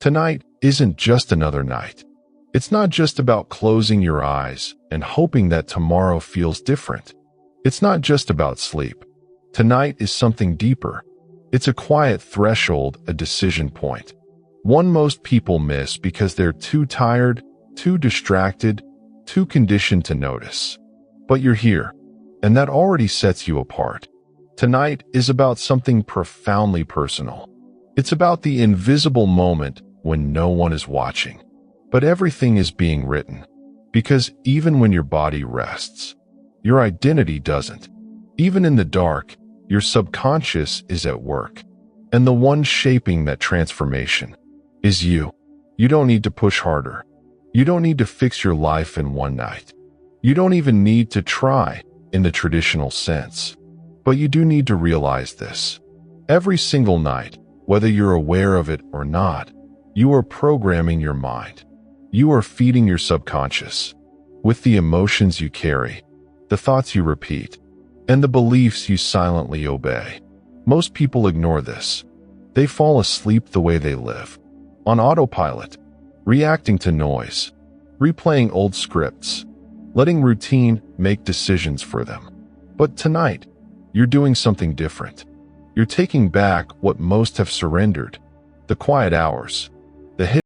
Tonight isn't just another night. It's not just about closing your eyes and hoping that tomorrow feels different. It's not just about sleep. Tonight is something deeper. It's a quiet threshold, a decision point. One most people miss because they're too tired, too distracted, too conditioned to notice. But you're here, and that already sets you apart. Tonight is about something profoundly personal. It's about the invisible moment when no one is watching, but everything is being written. Because even when your body rests, your identity doesn't. Even in the dark, your subconscious is at work. And the one shaping that transformation is you. You don't need to push harder. You don't need to fix your life in one night. You don't even need to try in the traditional sense. But you do need to realize this. Every single night, whether you're aware of it or not, you are programming your mind. You are feeding your subconscious with the emotions you carry, the thoughts you repeat, and the beliefs you silently obey. Most people ignore this. They fall asleep the way they live, on autopilot, reacting to noise, replaying old scripts, letting routine make decisions for them. But tonight, you're doing something different. You're taking back what most have surrendered, the quiet hours, the hidden,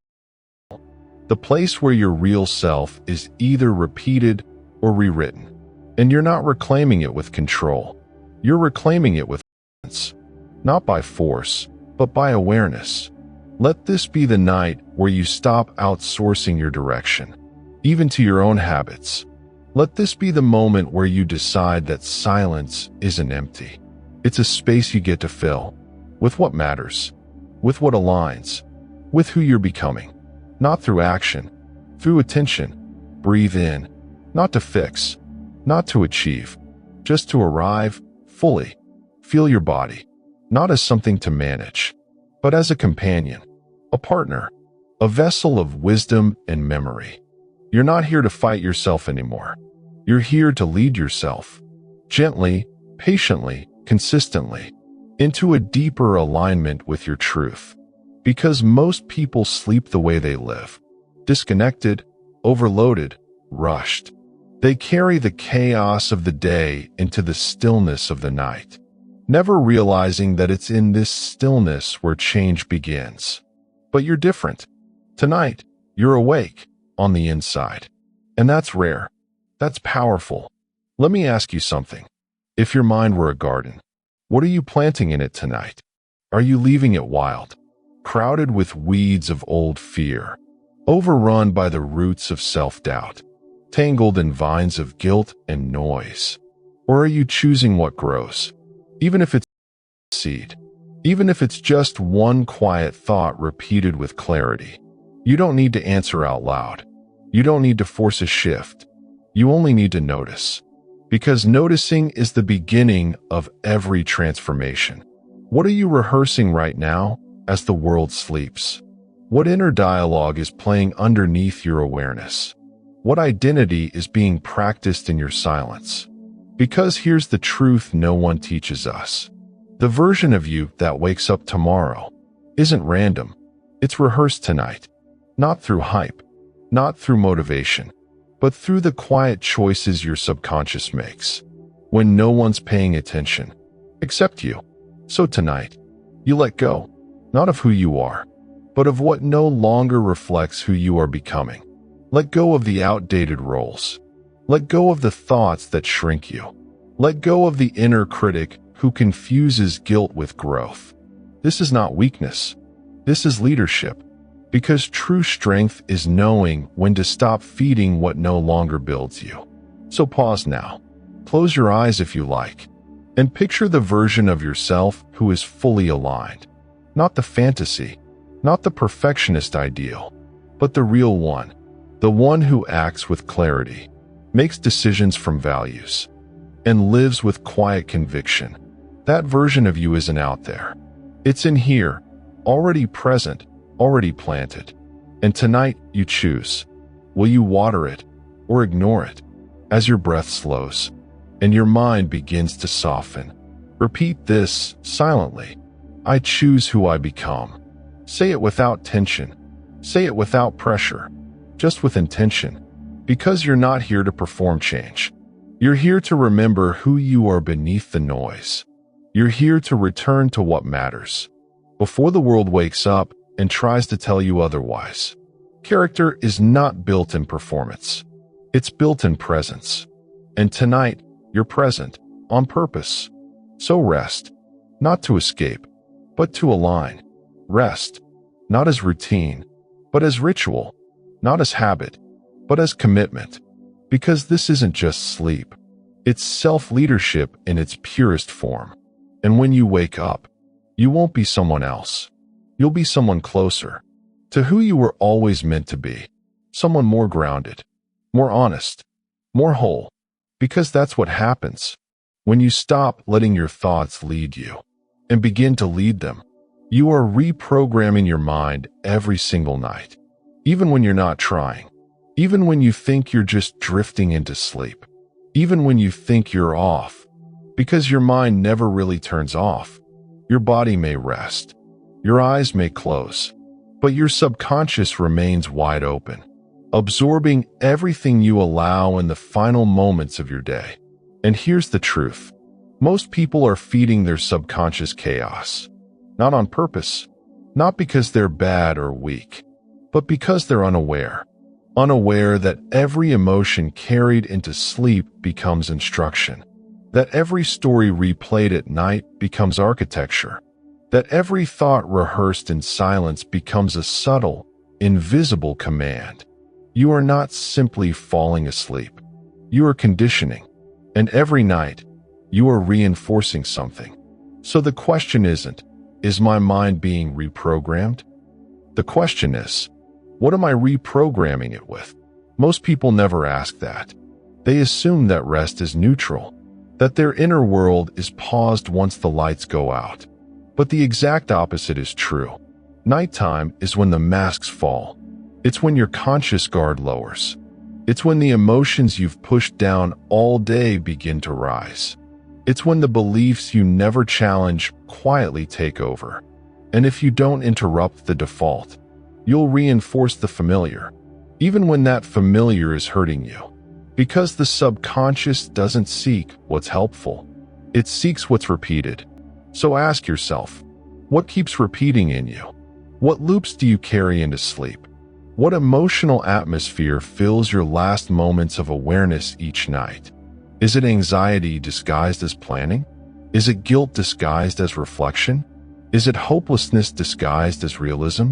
the place where your real self is either repeated or rewritten. And you're not reclaiming it with control. You're reclaiming it with presence, not by force, but by awareness. Let this be the night where you stop outsourcing your direction, even to your own habits. Let this be the moment where you decide that silence isn't empty. It's a space you get to fill with what matters, with what aligns, with who you're becoming. Not through action, through attention. Breathe in, not to fix, not to achieve, just to arrive fully. Feel your body, not as something to manage, but as a companion, a partner, a vessel of wisdom and memory. You're not here to fight yourself anymore. You're here to lead yourself, gently, patiently, consistently, into a deeper alignment with your truth. Because most people sleep the way they live, disconnected, overloaded, rushed. They carry the chaos of the day into the stillness of the night, never realizing that it's in this stillness where change begins. But you're different. Tonight, you're awake on the inside. And that's rare. That's powerful. Let me ask you something. If your mind were a garden, what are you planting in it tonight? Are you leaving it wild, crowded with weeds of old fear, overrun by the roots of self-doubt, tangled in vines of guilt and noise? Or are you choosing what grows, even if it's a seed, even if it's just one quiet thought repeated with clarity? You don't need to answer out loud. You don't need to force a shift. You only need to notice. Because noticing is the beginning of every transformation. What are you rehearsing right now as the world sleeps? What inner dialogue is playing underneath your awareness? What identity is being practiced in your silence? Because here's the truth no one teaches us. The version of you that wakes up tomorrow isn't random. It's rehearsed tonight. Not through hype, not through motivation, but through the quiet choices your subconscious makes when no one's paying attention, except you. So tonight, you let go, not of who you are, but of what no longer reflects who you are becoming. Let go of the outdated roles. Let go of the thoughts that shrink you. Let go of the inner critic who confuses guilt with growth. This is not weakness. This is leadership. Because true strength is knowing when to stop feeding what no longer builds you. So pause now. Close your eyes if you like. And picture the version of yourself who is fully aligned. Not the fantasy, not the perfectionist ideal, but the real one. The one who acts with clarity, makes decisions from values, and lives with quiet conviction. That version of you isn't out there. It's in here, already present, already planted. And tonight you choose. Will you water it or ignore it? As your breath slows and your mind begins to soften, repeat this silently. I choose who I become. Say it without tension, Say it without pressure, just with intention, because you're not here to perform change. You're here to remember who you are beneath the noise. You're here to return to what matters, before the world wakes up and tries to tell you otherwise. Character is not built in performance. It's built in presence. And tonight, you're present, on purpose. So rest, not to escape, but to align. Rest, not as routine, but as ritual, not as habit, but as commitment. Because this isn't just sleep. It's self-leadership in its purest form. And when you wake up, you won't be someone else. You'll be someone closer to who you were always meant to be. Someone more grounded, more honest, more whole. Because that's what happens when you stop letting your thoughts lead you and begin to lead them. You are reprogramming your mind every single night, even when you're not trying, even when you think you're just drifting into sleep, even when you think you're off, because your mind never really turns off. Your body may rest, your eyes may close, but your subconscious remains wide open, absorbing everything you allow in the final moments of your day. And here's the truth. Most people are feeding their subconscious chaos, not on purpose, not because they're bad or weak, but because they're unaware that every emotion carried into sleep becomes instruction, that every story replayed at night becomes architecture, that every thought rehearsed in silence becomes a subtle, invisible command. You are not simply falling asleep. You are conditioning. And every night, you are reinforcing something. So the question isn't, is my mind being reprogrammed? The question is, what am I reprogramming it with? Most people never ask that. They assume that rest is neutral, that their inner world is paused once the lights go out. But the exact opposite is true. Nighttime is when the masks fall. It's when your conscious guard lowers. It's when the emotions you've pushed down all day begin to rise. It's when the beliefs you never challenge quietly take over. And if you don't interrupt the default, you'll reinforce the familiar, even when that familiar is hurting you. Because the subconscious doesn't seek what's helpful. It seeks what's repeated. So ask yourself, what keeps repeating in you? What loops do you carry into sleep? What emotional atmosphere fills your last moments of awareness each night? Is it anxiety disguised as planning? Is it guilt disguised as reflection? Is it hopelessness disguised as realism?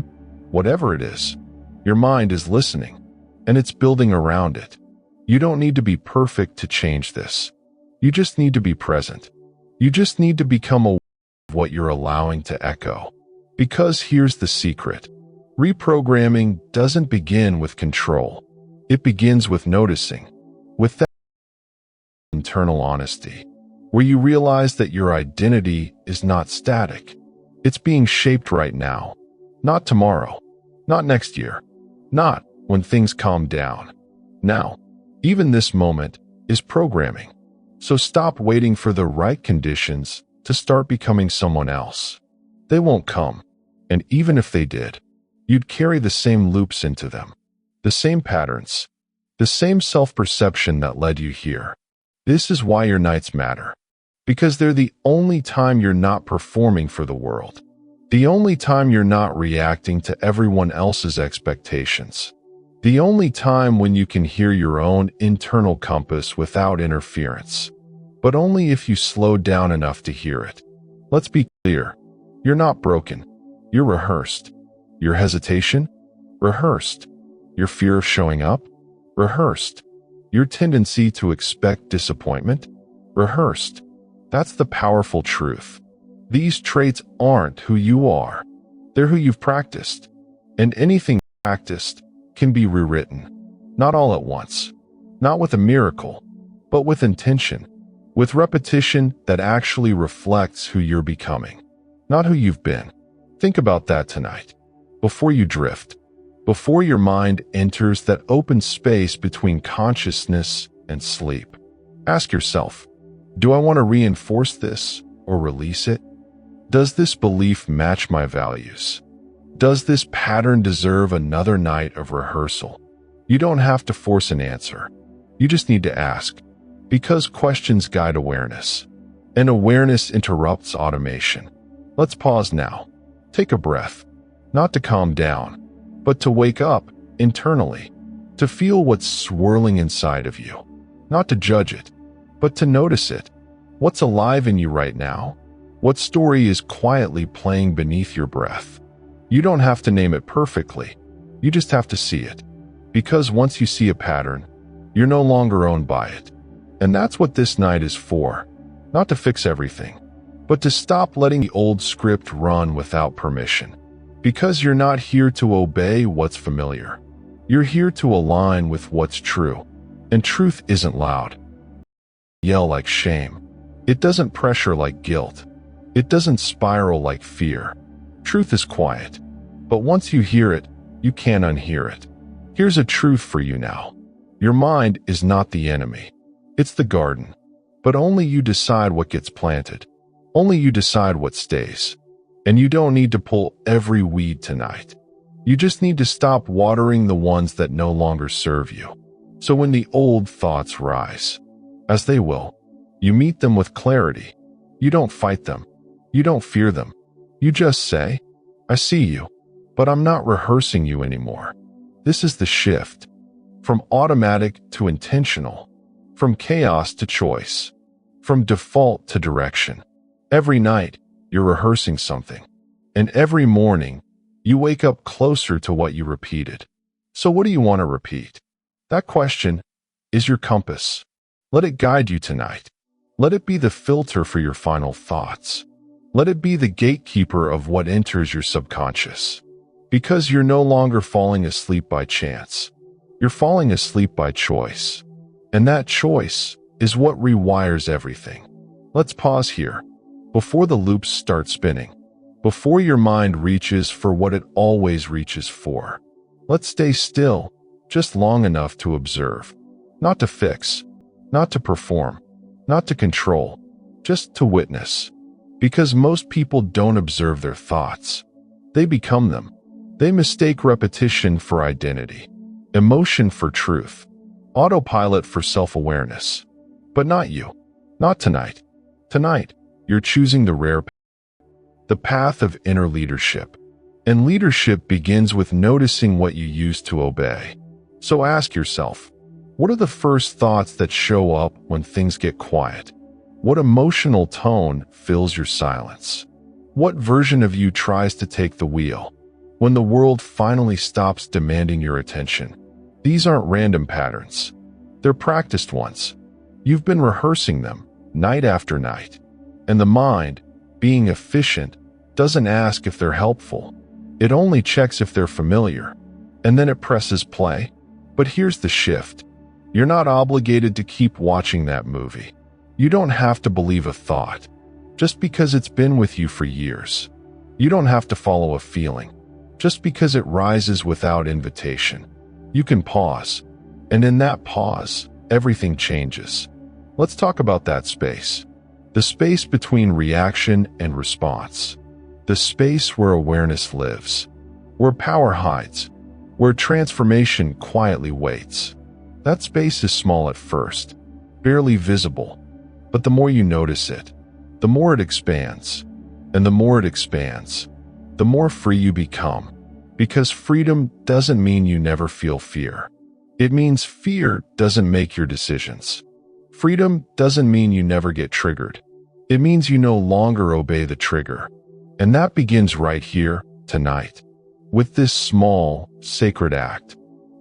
Whatever it is, your mind is listening, and it's building around it. You don't need to be perfect to change this. You just need to be present. You just need to become aware of what you're allowing to echo. Because here's the secret. Reprogramming doesn't begin with control. It begins with noticing, with that internal honesty, where you realize that your identity is not static. It's being shaped right now, not tomorrow, not next year, not when things calm down. Now, even this moment is programming. So stop waiting for the right conditions to start becoming someone else. They won't come, and even if they did, you'd carry the same loops into them, the same patterns, the same self-perception that led you here. This is why your nights matter, because they're the only time you're not performing for the world, the only time you're not reacting to everyone else's expectations, the only time when you can hear your own internal compass without interference, but only if you slow down enough to hear it. Let's be clear, you're not broken, you're rehearsed. Your hesitation? Rehearsed. Your fear of showing up? Rehearsed. Your tendency to expect disappointment? Rehearsed. That's the powerful truth. These traits aren't who you are. They're who you've practiced. And anything practiced can be rewritten. Not all at once. Not with a miracle, but with intention. With repetition that actually reflects who you're becoming, not who you've been. Think about that tonight. Before you drift, before your mind enters that open space between consciousness and sleep, ask yourself, do I want to reinforce this or release it? Does this belief match my values? Does this pattern deserve another night of rehearsal? You don't have to force an answer. You just need to ask. Because questions guide awareness, and awareness interrupts automation. Let's pause now. Take a breath, not to calm down, but to wake up internally, to feel what's swirling inside of you, not to judge it, but to notice it. What's alive in you right now? What story is quietly playing beneath your breath? You don't have to name it perfectly. You just have to see it. Because once you see a pattern, you're no longer owned by it. And that's what this night is for. Not to fix everything, but to stop letting the old script run without permission. Because you're not here to obey what's familiar. You're here to align with what's true. And truth isn't loud. Yell like shame. It doesn't pressure like guilt. It doesn't spiral like fear. Truth is quiet. But once you hear it, you can't unhear it. Here's a truth for you now. Your mind is not the enemy. It's the garden. But only you decide what gets planted. Only you decide what stays. And you don't need to pull every weed tonight. You just need to stop watering the ones that no longer serve you. So when the old thoughts rise, as they will, you meet them with clarity. You don't fight them. You don't fear them. You just say, I see you, but I'm not rehearsing you anymore. This is the shift. From automatic to intentional. From chaos to choice. From default to direction. Every night, you're rehearsing something. And every morning, you wake up closer to what you repeated. So what do you want to repeat? That question is your compass. Let it guide you tonight. Let it be the filter for your final thoughts. Let it be the gatekeeper of what enters your subconscious. Because you're no longer falling asleep by chance. You're falling asleep by choice. And that choice is what rewires everything. Let's pause here. Before the loops start spinning. Before your mind reaches for what it always reaches for. Let's stay still, just long enough to observe. Not to fix. Not to perform. Not to control. Just to witness. Because most people don't observe their thoughts. They become them. They mistake repetition for identity. Emotion for truth. Autopilot for self-awareness. But not you. Not tonight. Tonight, you're choosing the path of inner leadership. And leadership begins with noticing what you used to obey. So ask yourself, what are the first thoughts that show up when things get quiet? What emotional tone fills your silence? What version of you tries to take the wheel when the world finally stops demanding your attention? These aren't random patterns. They're practiced ones. You've been rehearsing them night after night. And the mind, being efficient, doesn't ask if they're helpful. It only checks if they're familiar. And then it presses play. But here's the shift. You're not obligated to keep watching that movie. You don't have to believe a thought, just because it's been with you for years. You don't have to follow a feeling, just because it rises without invitation. You can pause, and in that pause, everything changes. Let's talk about that space. The space between reaction and response. The space where awareness lives, where power hides, where transformation quietly waits. That space is small at first, barely visible, but the more you notice it, the more it expands. And the more it expands, the more free you become. Because freedom doesn't mean you never feel fear. It means fear doesn't make your decisions. Freedom doesn't mean you never get triggered. It means you no longer obey the trigger. And that begins right here, tonight, with this small, sacred act.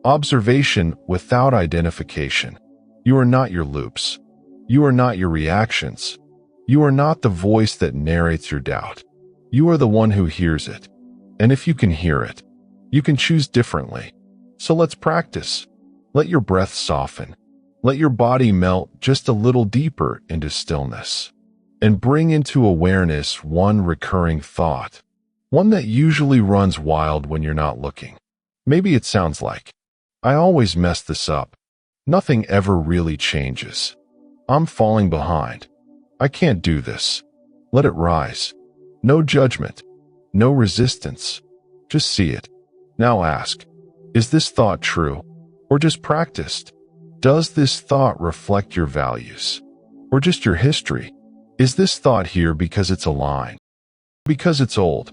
Observation without identification. You are not your loops. You are not your reactions. You are not the voice that narrates your doubt. You are the one who hears it. And if you can hear it, you can choose differently. So let's practice. Let your breath soften. Let your body melt just a little deeper into stillness. And bring into awareness one recurring thought. One that usually runs wild when you're not looking. Maybe it sounds like, I always mess this up. Nothing ever really changes. I'm falling behind. I can't do this. Let it rise. No judgment. No resistance. Just see it. Now ask, is this thought true or just practiced? Does this thought reflect your values or just your history? Is this thought here because it's aligned? Because it's old?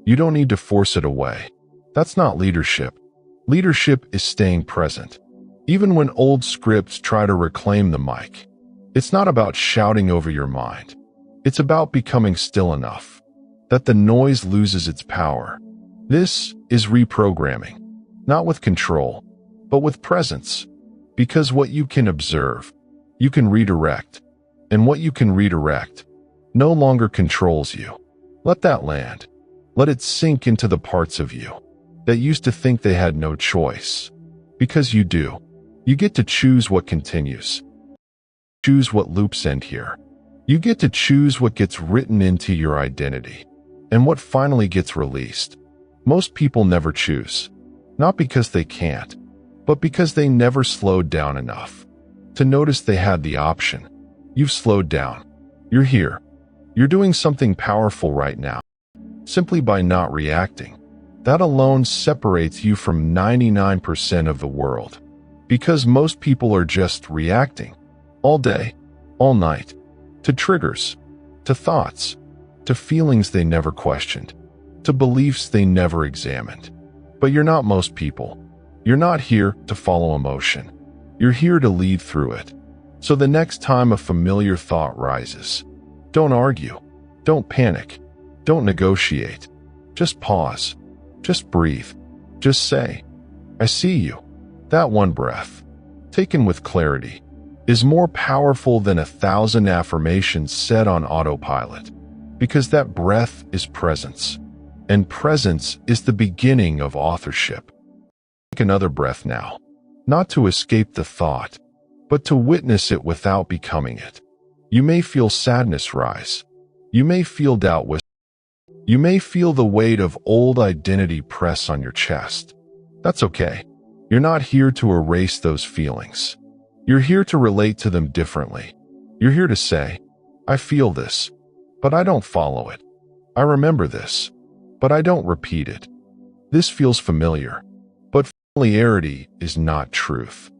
You don't need to force it away. That's not leadership. Leadership is staying present, even when old scripts try to reclaim the mic. It's not about shouting over your mind. It's about becoming still enough that the noise loses its power. This is reprogramming, not with control, but with presence. Because what you can observe, you can redirect. And what you can redirect no longer controls you. Let that land. Let it sink into the parts of you that used to think they had no choice. Because you do. You get to choose what continues. Choose what loops end here. You get to choose what gets written into your identity and what finally gets released. Most people never choose, not because they can't, but because they never slowed down enough to notice they had the option. You've slowed down. You're here. You're doing something powerful right now, simply by not reacting. That alone separates you from 99% of the world, because most people are just reacting all day, all night, to triggers, to thoughts, to feelings they never questioned, to beliefs they never examined. But you're not most people. You're not here to follow emotion. You're here to lead through it. So the next time a familiar thought rises, don't argue, don't panic, don't negotiate. Just pause, just breathe, just say, I see you. That one breath, taken with clarity, is more powerful than 1,000 affirmations said on autopilot, because that breath is presence, and presence is the beginning of authorship. Take another breath now, not to escape the thought, but to witness it without becoming it. You may feel sadness rise. You may feel doubt whisper. You may feel the weight of old identity press on your chest. That's okay. You're not here to erase those feelings. You're here to relate to them differently. You're here to say, I feel this, but I don't follow it. I remember this, but I don't repeat it. This feels familiar, but familiarity is not truth.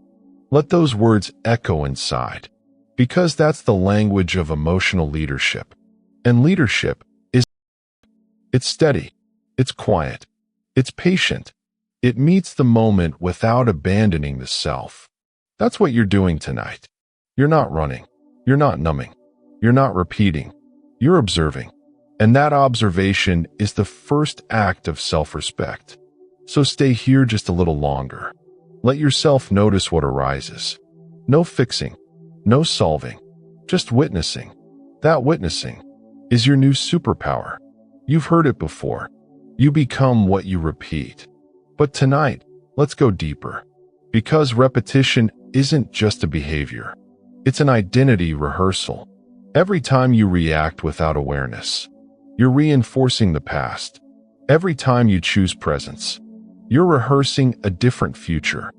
Let those words echo inside, because that's the language of emotional leadership. And leadership is, it's steady, it's quiet, it's patient. It meets the moment without abandoning the self. That's what you're doing tonight. You're not running. You're not numbing. You're not repeating. You're observing. And that observation is the first act of self-respect. So stay here just a little longer. Let yourself notice what arises. No fixing, no solving, just witnessing. That witnessing is your new superpower. You've heard it before. You become what you repeat. But tonight, let's go deeper. Because repetition isn't just a behavior. It's an identity rehearsal. Every time you react without awareness, you're reinforcing the past. Every time you choose presence, you're rehearsing a different future.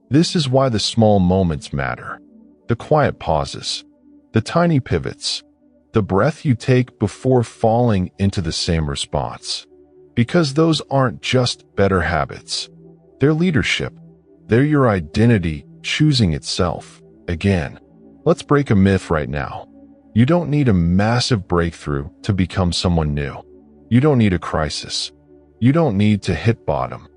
This is why the small moments matter. The quiet pauses, the tiny pivots, the breath you take before falling into the same response. Because those aren't just better habits. They're leadership. They're your identity choosing itself. Again, let's break a myth right now. You don't need a massive breakthrough to become someone new. You don't need a crisis. You don't need to hit bottom.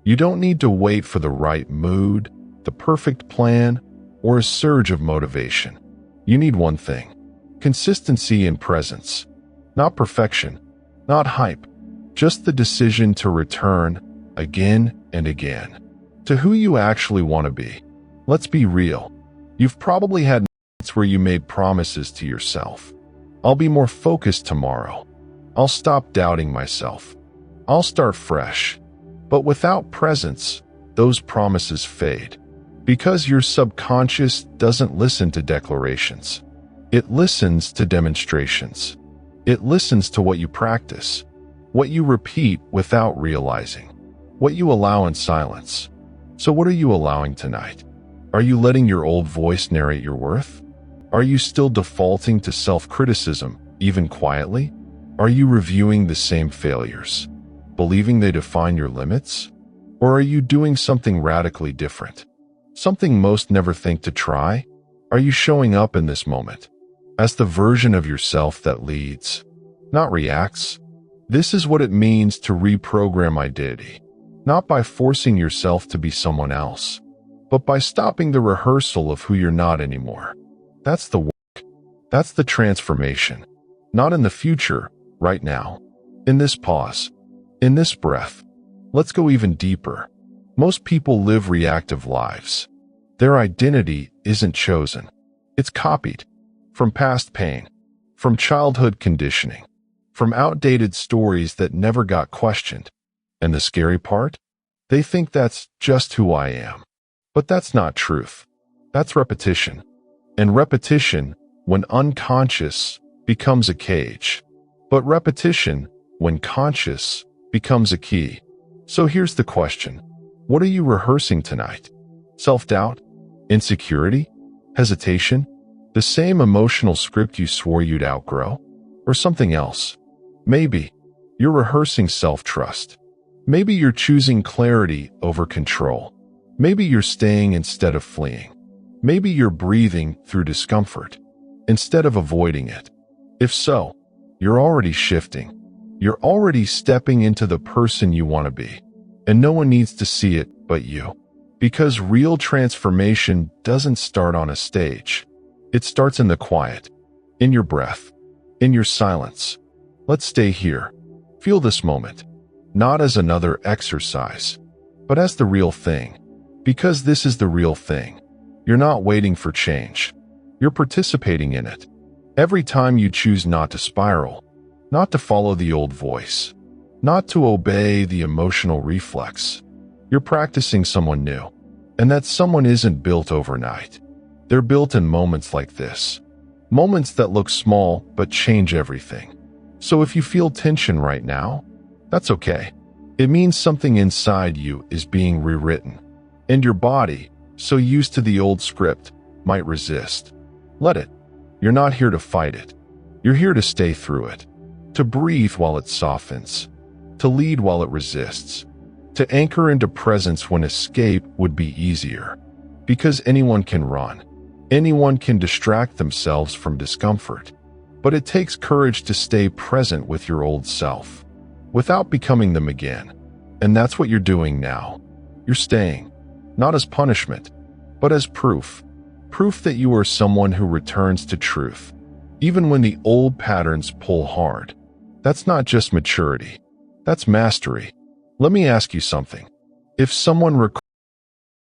You don't need to wait for the right mood, the perfect plan, or a surge of motivation. You need one thing: consistency and presence. Not perfection, not hype, just the decision to return again and again to who you actually want to be. Let's be real. You've probably had nights where you made promises to yourself. I'll be more focused tomorrow. I'll stop doubting myself. I'll start fresh. But without presence, those promises fade. Because your subconscious doesn't listen to declarations. It listens to demonstrations. It listens to what you practice, what you repeat without realizing, what you allow in silence. So what are you allowing tonight? Are you letting your old voice narrate your worth? Are you still defaulting to self-criticism, even quietly? Are you reviewing the same failures? believing they define your limits? Or are you doing something radically different? Something most never think to try? Are you showing up in this moment as the version of yourself that leads, not reacts? This is what it means to reprogram identity, not by forcing yourself to be someone else, but by stopping the rehearsal of who you're not anymore. That's the work. That's the transformation. Not in the future, right now. In this pause. In this breath. Let's go even deeper. Most people live reactive lives. Their identity isn't chosen. It's copied. From past pain. From childhood conditioning. From outdated stories that never got questioned. And the scary part? They think that's just who I am. But that's not truth. That's repetition. And repetition, when unconscious, becomes a cage. But repetition, when conscious, becomes a key. So here's the question. What are you rehearsing tonight? Self-doubt? Insecurity? Hesitation? The same emotional script you swore you'd outgrow? Or something else? Maybe you're rehearsing self-trust. Maybe you're choosing clarity over control. Maybe you're staying instead of fleeing. Maybe you're breathing through discomfort instead of avoiding it. If so, you're already shifting. You're already stepping into the person you want to be. And no one needs to see it but you. Because real transformation doesn't start on a stage. It starts in the quiet, in your breath, in your silence. Let's stay here. Feel this moment, not as another exercise, but as the real thing. Because this is the real thing. You're not waiting for change. You're participating in it. Every time you choose not to spiral, not to follow the old voice, not to obey the emotional reflex, you're practicing someone new. And that someone isn't built overnight. They're built in moments like this. Moments that look small but change everything. So if you feel tension right now, that's okay. It means something inside you is being rewritten. And your body, so used to the old script, might resist. Let it. You're not here to fight it. You're here to stay through it. To breathe while it softens. To lead while it resists. To anchor into presence when escape would be easier. Because anyone can run. Anyone can distract themselves from discomfort. But it takes courage to stay present with your old self, without becoming them again. And that's what you're doing now. You're staying, not as punishment, but as proof. Proof that you are someone who returns to truth, even when the old patterns pull hard. That's not just maturity. That's mastery. Let me ask you something. If someone recorded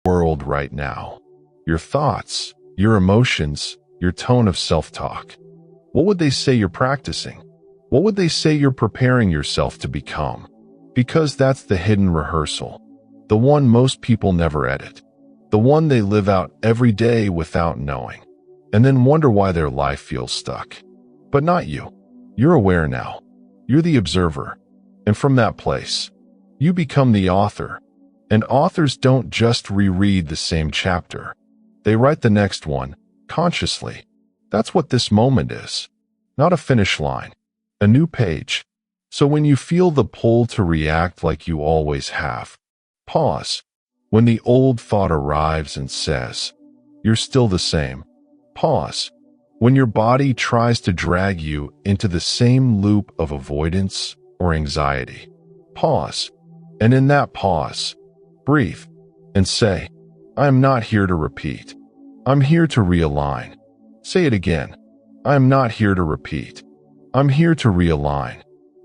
the world right now, your thoughts, your emotions, your tone of self-talk, what would they say you're practicing? What would they say you're preparing yourself to become? Because that's the hidden rehearsal. The one most people never edit. The one they live out every day without knowing. And then wonder why their life feels stuck. But not you. You're aware now. You're the observer. And from that place, you become the author. And authors don't just reread the same chapter. They write the next one, consciously. That's what this moment is. Not a finish line. A new page. So when you feel the pull to react like you always have, pause. When the old thought arrives and says, you're still the same, pause. When your body tries to drag you into the same loop of avoidance or anxiety, pause. And in that pause, breathe and say, I am not here to repeat. I'm here to realign. Say it again. I am not here to repeat. I'm here to realign.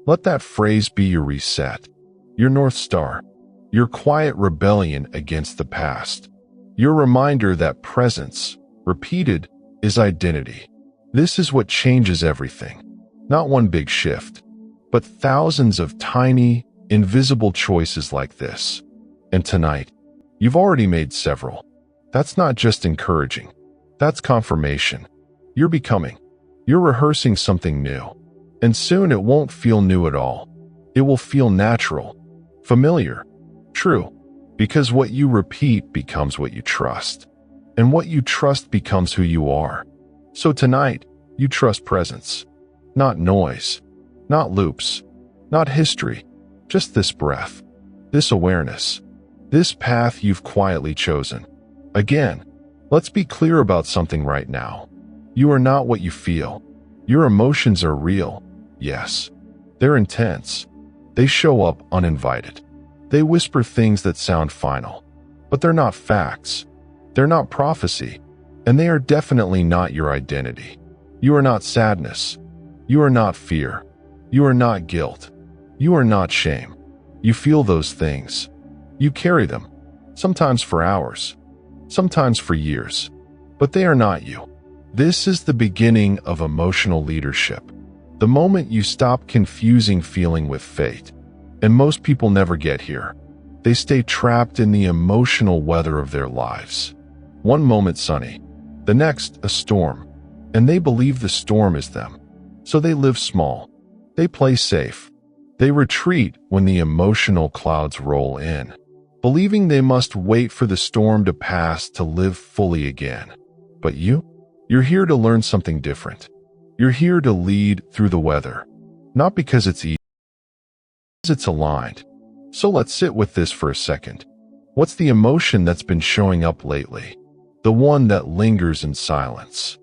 Let that phrase be your reset, your North Star, your quiet rebellion against the past, your reminder that presence, repeated, is identity. This is what changes everything. Not one big shift, but thousands of tiny, invisible choices like this. And tonight, you've already made several. That's not just encouraging. That's confirmation. You're becoming. You're rehearsing something new. And soon it won't feel new at all. It will feel natural, familiar, true. Because what you repeat becomes what you trust. And what you trust becomes who you are. So tonight, you trust presence. Not noise. Not loops. Not history. Just this breath, this awareness, this path you've quietly chosen. Again, let's be clear about something right now. You are not what you feel. Your emotions are real, yes. They're intense. They show up uninvited. They whisper things that sound final. But they're not facts. They're not prophecy. And they are definitely not your identity. You are not sadness. You are not fear. You are not guilt. You are not shame. You feel those things. You carry them, sometimes for hours, sometimes for years. But they are not you. This is the beginning of emotional leadership. The moment you stop confusing feeling with fate. And most people never get here. They stay trapped in the emotional weather of their lives. One moment sunny, the next a storm. And they believe the storm is them. So they live small. They play safe. They retreat when the emotional clouds roll in, believing they must wait for the storm to pass to live fully again. But you're here to learn something different. You're here to lead through the weather, not because it's easy, because it's aligned. So let's sit with this for a second. What's the emotion that's been showing up lately? The one that lingers in silence,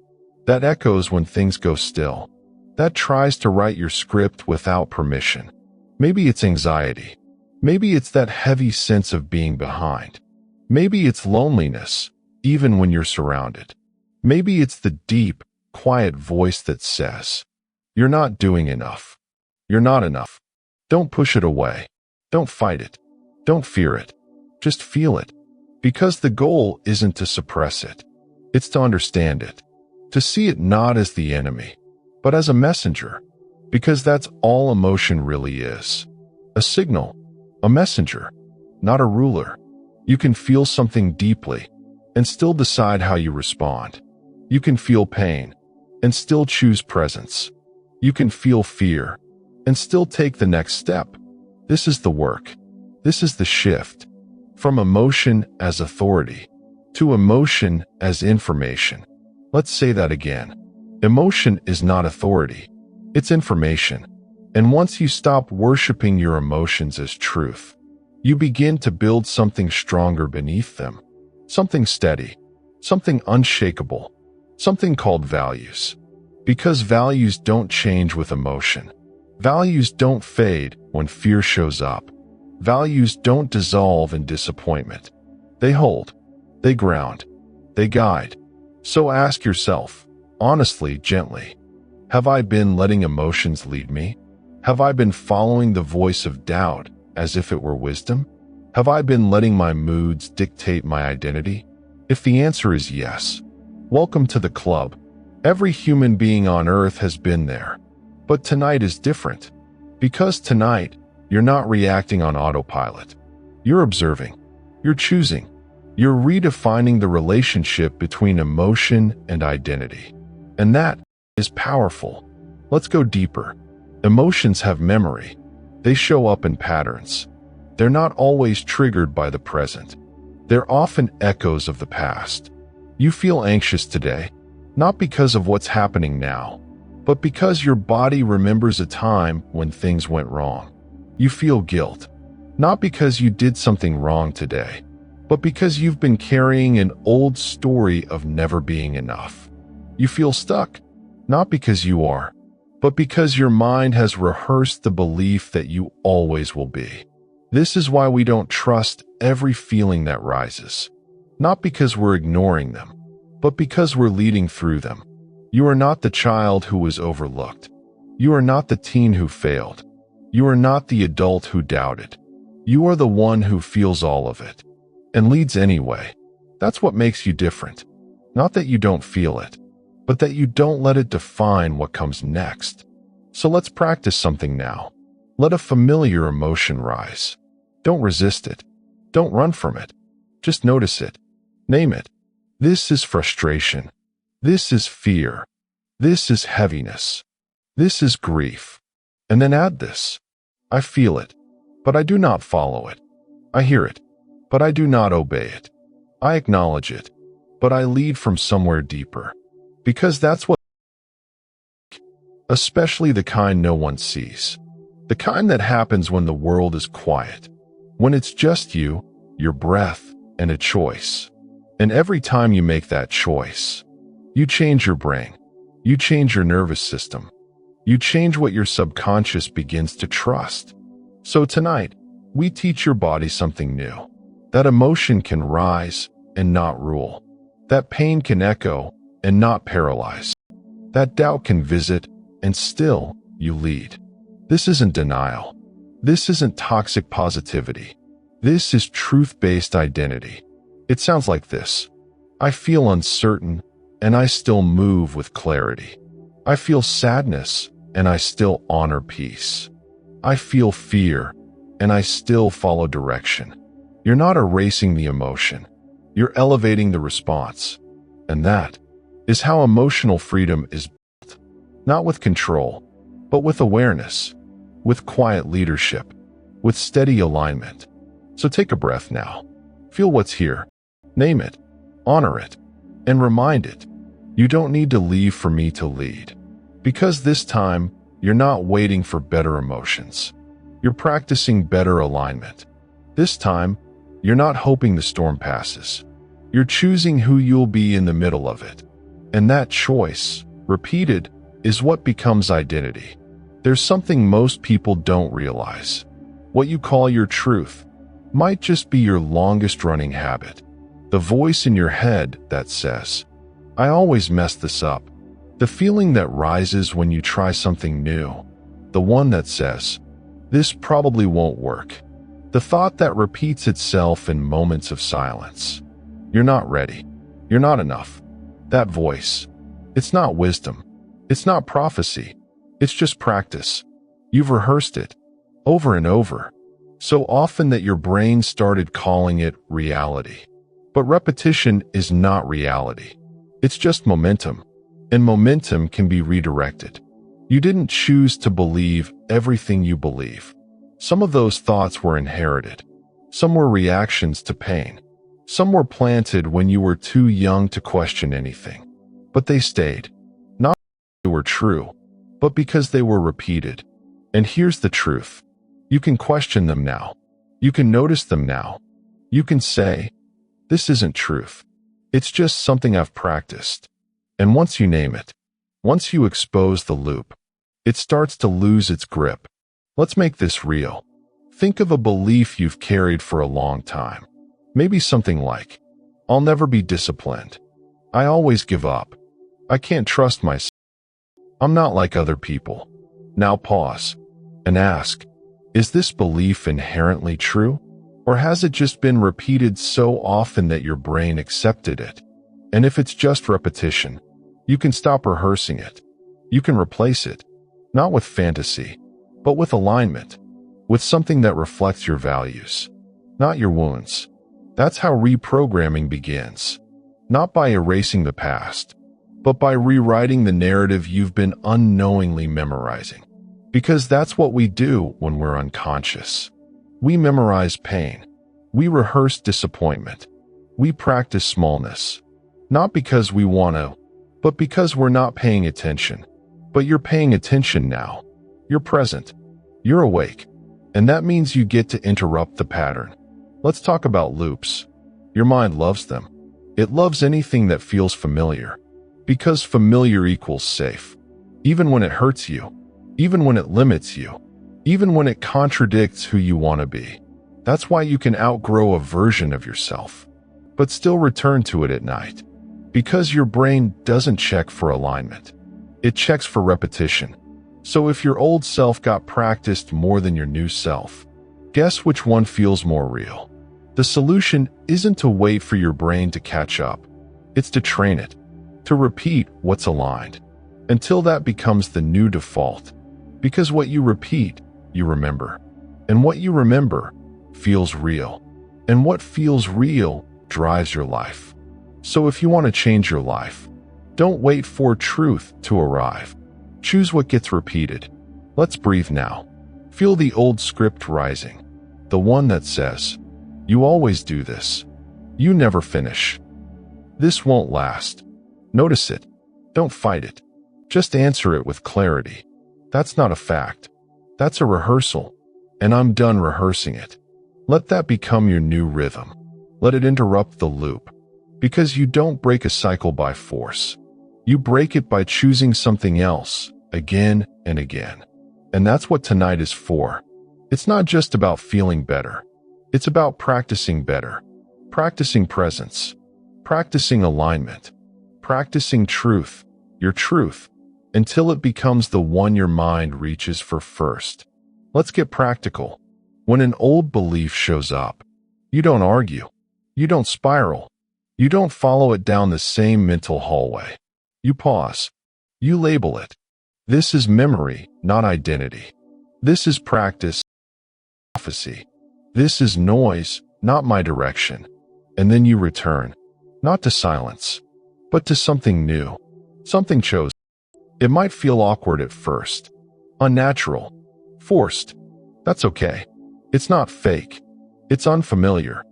that echoes when things go still, that tries to write your script without permission. Maybe it's anxiety. Maybe it's that heavy sense of being behind. Maybe it's loneliness, even when you're surrounded. Maybe it's the deep, quiet voice that says, "You're not doing enough. You're not enough." Don't push it away. Don't fight it. Don't fear it. Just feel it. Because the goal isn't to suppress it. It's to understand it. To see it not as the enemy, but as a messenger. Because that's all emotion really is. A signal. A messenger. Not a ruler. You can feel something deeply and still decide how you respond. You can feel pain and still choose presence. You can feel fear and still take the next step. This is the work. This is the shift. From emotion as authority to emotion as information. Let's say that again. Emotion is not authority. It's information. And once you stop worshiping your emotions as truth, you begin to build something stronger beneath them. Something steady. Something unshakable. Something called values. Because values don't change with emotion. Values don't fade when fear shows up. Values don't dissolve in disappointment. They hold. They ground. They guide. So ask yourself, honestly, gently, have I been letting emotions lead me? Have I been following the voice of doubt as if it were wisdom? Have I been letting my moods dictate my identity? If the answer is yes, welcome to the club. Every human being on earth has been there. But tonight is different. Because tonight, you're not reacting on autopilot. You're observing. You're choosing. You're redefining the relationship between emotion and identity. And that is powerful. Let's go deeper. Emotions have memory. They show up in patterns. They're not always triggered by the present. They're often echoes of the past. You feel anxious today, not because of what's happening now, but because your body remembers a time when things went wrong. You feel guilt, not because you did something wrong today, but because you've been carrying an old story of never being enough. You feel stuck, not because you are, but because your mind has rehearsed the belief that you always will be. This is why we don't trust every feeling that rises, not because we're ignoring them, but because we're leading through them. You are not the child who was overlooked. You are not the teen who failed. You are not the adult who doubted. You are the one who feels all of it and leads anyway. That's what makes you different. Not that you don't feel it, but that you don't let it define what comes next. So let's practice something now. Let a familiar emotion rise. Don't resist it. Don't run from it. Just notice it. Name it. This is frustration. This is fear. This is heaviness. This is grief. And then add this. I feel it, but I do not follow it. I hear it, but I do not obey it. I acknowledge it, but I lead from somewhere deeper. Because that's what, especially the kind no one sees. The The kind that happens when the world is quiet, when it's just you, your breath, and a choice. And every time you make that choice, you change your brain, you change your nervous system, you change what your subconscious begins to trust. So tonight, we teach your body something new. That emotion can rise and not rule. That pain can echo and not paralyze. That doubt can visit and still you lead. This isn't denial. This isn't toxic positivity. This is truth-based identity. It sounds like this. I feel uncertain and I still move with clarity. I feel sadness and I still honor peace. I feel fear and I still follow direction. You're not erasing the emotion. You're elevating the response. And that is how emotional freedom is built. Not with control, but with awareness, with quiet leadership, with steady alignment. So take a breath now. Feel what's here. Name it, honor it, and remind it. You don't need to leave for me to lead. Because this time, you're not waiting for better emotions. You're practicing better alignment. This time, you're not hoping the storm passes. You're choosing who you'll be in the middle of it. And that choice, repeated, is what becomes identity. There's something most people don't realize. What you call your truth might just be your longest-running habit. The voice in your head that says, I always mess this up. The feeling that rises when you try something new. The one that says, this probably won't work. The thought that repeats itself in moments of silence. You're not ready. You're not enough. That voice. It's not wisdom. It's not prophecy. It's just practice. You've rehearsed it over and over, so often that your brain started calling it reality. But repetition is not reality. It's just momentum, and momentum can be redirected. You didn't choose to believe everything you believe. Some of those thoughts were inherited. Some were reactions to pain. Some were planted when you were too young to question anything. But they stayed. Not because they were true, but because they were repeated. And here's the truth. You can question them now. You can notice them now. You can say, this isn't truth. It's just something I've practiced. And once you name it, once you expose the loop, it starts to lose its grip. Let's make this real. Think of a belief you've carried for a long time. Maybe something like, I'll never be disciplined. I always give up. I can't trust myself. I'm not like other people. Now pause and ask, is this belief inherently true? Or has it just been repeated so often that your brain accepted it? And if it's just repetition, you can stop rehearsing it. You can replace it, not with fantasy, but with alignment, with something that reflects your values, not your wounds. That's how reprogramming begins, not by erasing the past, but by rewriting the narrative you've been unknowingly memorizing. Because that's what we do when we're unconscious. We memorize pain. We rehearse disappointment. We practice smallness, not because we want to, but because we're not paying attention. But you're paying attention now. You're present. You're awake. And that means you get to interrupt the pattern. Let's talk about loops. Your mind loves them. It loves anything that feels familiar. Because familiar equals safe. Even when it hurts you. Even when it limits you. Even when it contradicts who you want to be. That's why you can outgrow a version of yourself, but still return to it at night. Because your brain doesn't check for alignment. It checks for repetition. So if your old self got practiced more than your new self, guess which one feels more real? The solution isn't to wait for your brain to catch up. It's to train it, to repeat what's aligned, until that becomes the new default. Because what you repeat, you remember. And what you remember feels real. And what feels real drives your life. So if you want to change your life, don't wait for truth to arrive. Choose what gets repeated. Let's breathe now. Feel the old script rising. The one that says, you always do this. You never finish. This won't last. Notice it. Don't fight it. Just answer it with clarity. That's not a fact. That's a rehearsal, and I'm done rehearsing it. Let that become your new rhythm. Let it interrupt the loop. Because you don't break a cycle by force. You break it by choosing something else, again and again. And that's what tonight is for. It's not just about feeling better. It's about practicing better. Practicing presence. Practicing alignment. Practicing truth, your truth, until it becomes the one your mind reaches for first. Let's get practical. When an old belief shows up, you don't argue. You don't spiral. You don't follow it down the same mental hallway. You pause. You label it. This is memory, not identity. This is practice, prophecy. This is noise, not my direction. And then you return, not to silence, but to something new, something chosen. It might feel awkward at first, unnatural, forced. That's okay. It's not fake. It's unfamiliar.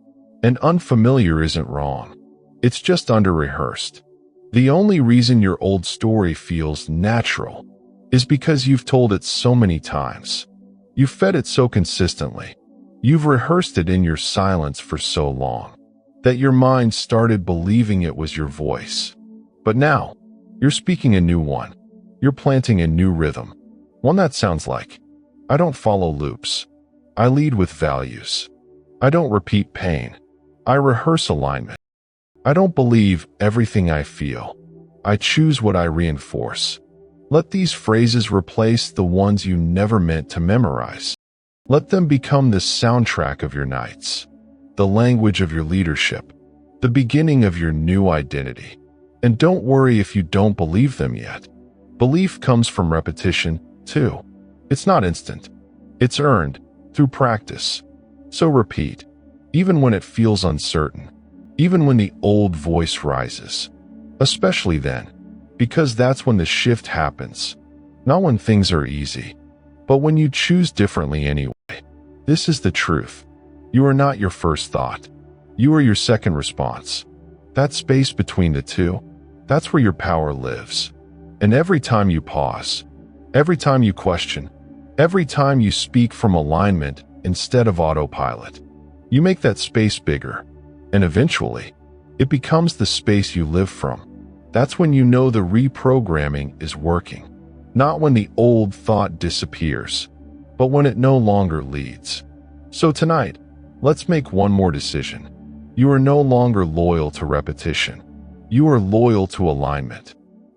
And unfamiliar isn't wrong. It's just under-rehearsed. The only reason your old story feels natural is because you've told it so many times. You've fed it so consistently. You've rehearsed it in your silence for so long that your mind started believing it was your voice. But now, you're speaking a new one. You're planting a new rhythm. One that sounds like, I don't follow loops. I lead with values. I don't repeat pain. I rehearse alignment. I don't believe everything I feel. I choose what I reinforce. Let these phrases replace the ones you never meant to memorize. Let them become the soundtrack of your nights, the language of your leadership, the beginning of your new identity. And don't worry if you don't believe them yet. Belief comes from repetition, too. It's not instant. It's earned through practice. So repeat, even when it feels uncertain, even when the old voice rises. Especially then, because that's when the shift happens. Not when things are easy, but when you choose differently anyway. This is the truth. You are not your first thought. You are your second response. That space between the two, that's where your power lives. And every time you pause, every time you question, every time you speak from alignment instead of autopilot, you make that space bigger. And eventually, it becomes the space you live from. That's when you know the reprogramming is working. Not when the old thought disappears, but when it no longer leads. So tonight, let's make one more decision. You are no longer loyal to repetition. You are loyal to alignment.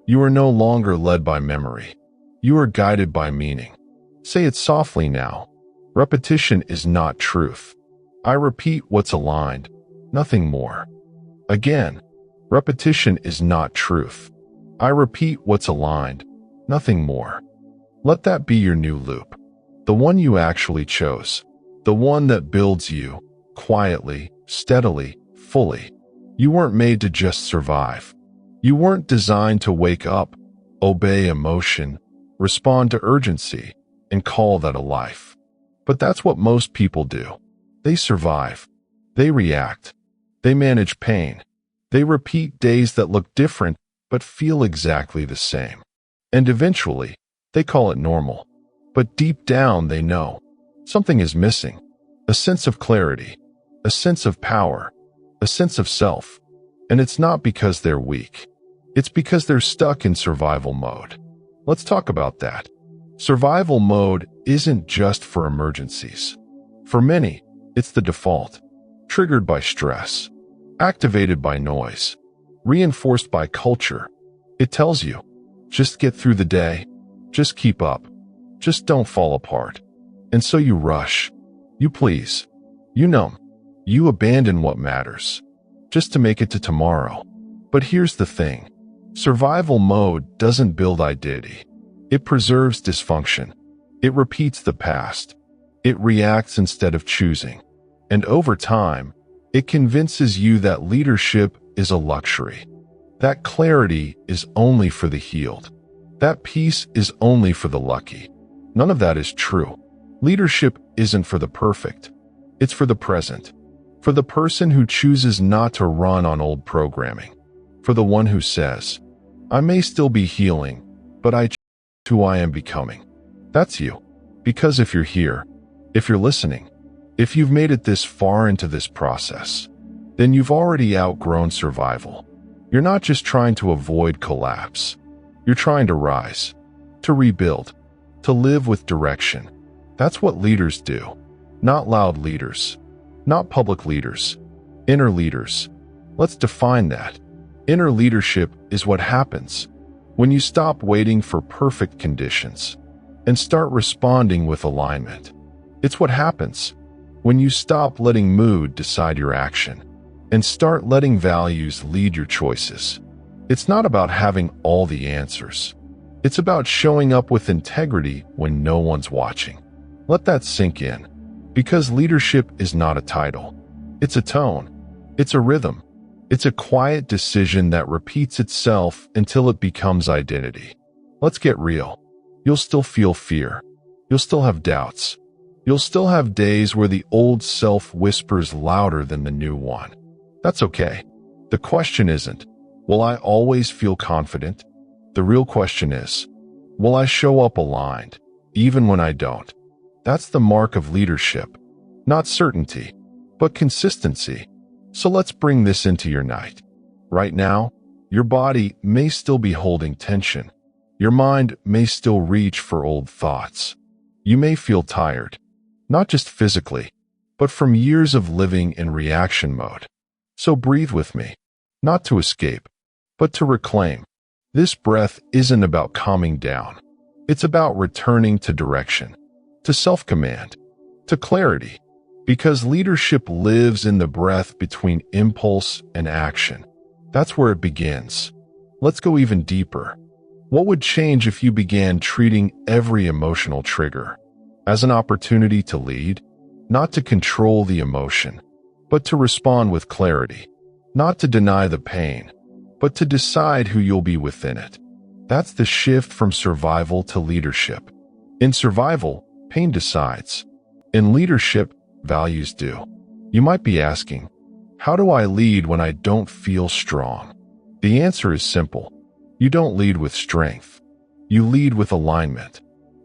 You are no longer led by memory. You are guided by meaning. Say it softly now. Repetition is not truth. I repeat what's aligned, nothing more. Again, repetition is not truth. I repeat what's aligned, nothing more. Let that be your new loop. The one you actually chose. The one that builds you, quietly, steadily, fully. You weren't made to just survive. You weren't designed to wake up, obey emotion, respond to urgency, and call that a life. But that's what most people do. They survive. They react. They manage pain. They repeat days that look different but feel exactly the same. And eventually, they call it normal. But deep down they know something is missing. A sense of clarity, a sense of power, a sense of self. And it's not because they're weak. It's because they're stuck in survival mode. Let's talk about that. Survival mode isn't just for emergencies. For many, it's the default. Triggered by stress, activated by noise, reinforced by culture. It tells you, just get through the day, just keep up, just don't fall apart. And so you rush, you please, you numb, you abandon what matters, just to make it to tomorrow. But here's the thing. Survival mode doesn't build identity. It preserves dysfunction. It repeats the past. It reacts instead of choosing. And over time, it convinces you that leadership is a luxury. That clarity is only for the healed. That peace is only for the lucky. None of that is true. Leadership isn't for the perfect. It's for the present. For the person who chooses not to run on old programming. For the one who says, I may still be healing, but I choose who I am becoming. That's you. Because if you're here, if you're listening, if you've made it this far into this process, then you've already outgrown survival. You're not just trying to avoid collapse. You're trying to rise, to rebuild, to live with direction. That's what leaders do. Not loud leaders, not public leaders, inner leaders. Let's define that. Inner leadership is what happens when you stop waiting for perfect conditions and start responding with alignment. It's what happens when you stop letting mood decide your action and start letting values lead your choices. It's not about having all the answers. It's about showing up with integrity when no one's watching. Let that sink in, because leadership is not a title. It's a tone. It's a rhythm. It's a quiet decision that repeats itself until it becomes identity. Let's get real. You'll still feel fear. You'll still have doubts. You'll still have days where the old self whispers louder than the new one. That's okay. The question isn't, will I always feel confident? The real question is, will I show up aligned, even when I don't? That's the mark of leadership. Not certainty, but consistency. So let's bring this into your night. Right now, your body may still be holding tension. Your mind may still reach for old thoughts. You may feel tired, not just physically, but from years of living in reaction mode. So breathe with me, not to escape, but to reclaim. This breath isn't about calming down. It's about returning to direction, to self-command, to clarity. Because leadership lives in the breath between impulse and action. That's where it begins. Let's go even deeper. What would change if you began treating every emotional trigger as an opportunity to lead, not to control the emotion, but to respond with clarity, not to deny the pain, but to decide who you'll be within it? That's the shift from survival to leadership. In survival, pain decides. In leadership, values do. You might be asking, how do I lead when I don't feel strong? The answer is simple. You don't lead with strength. You lead with alignment.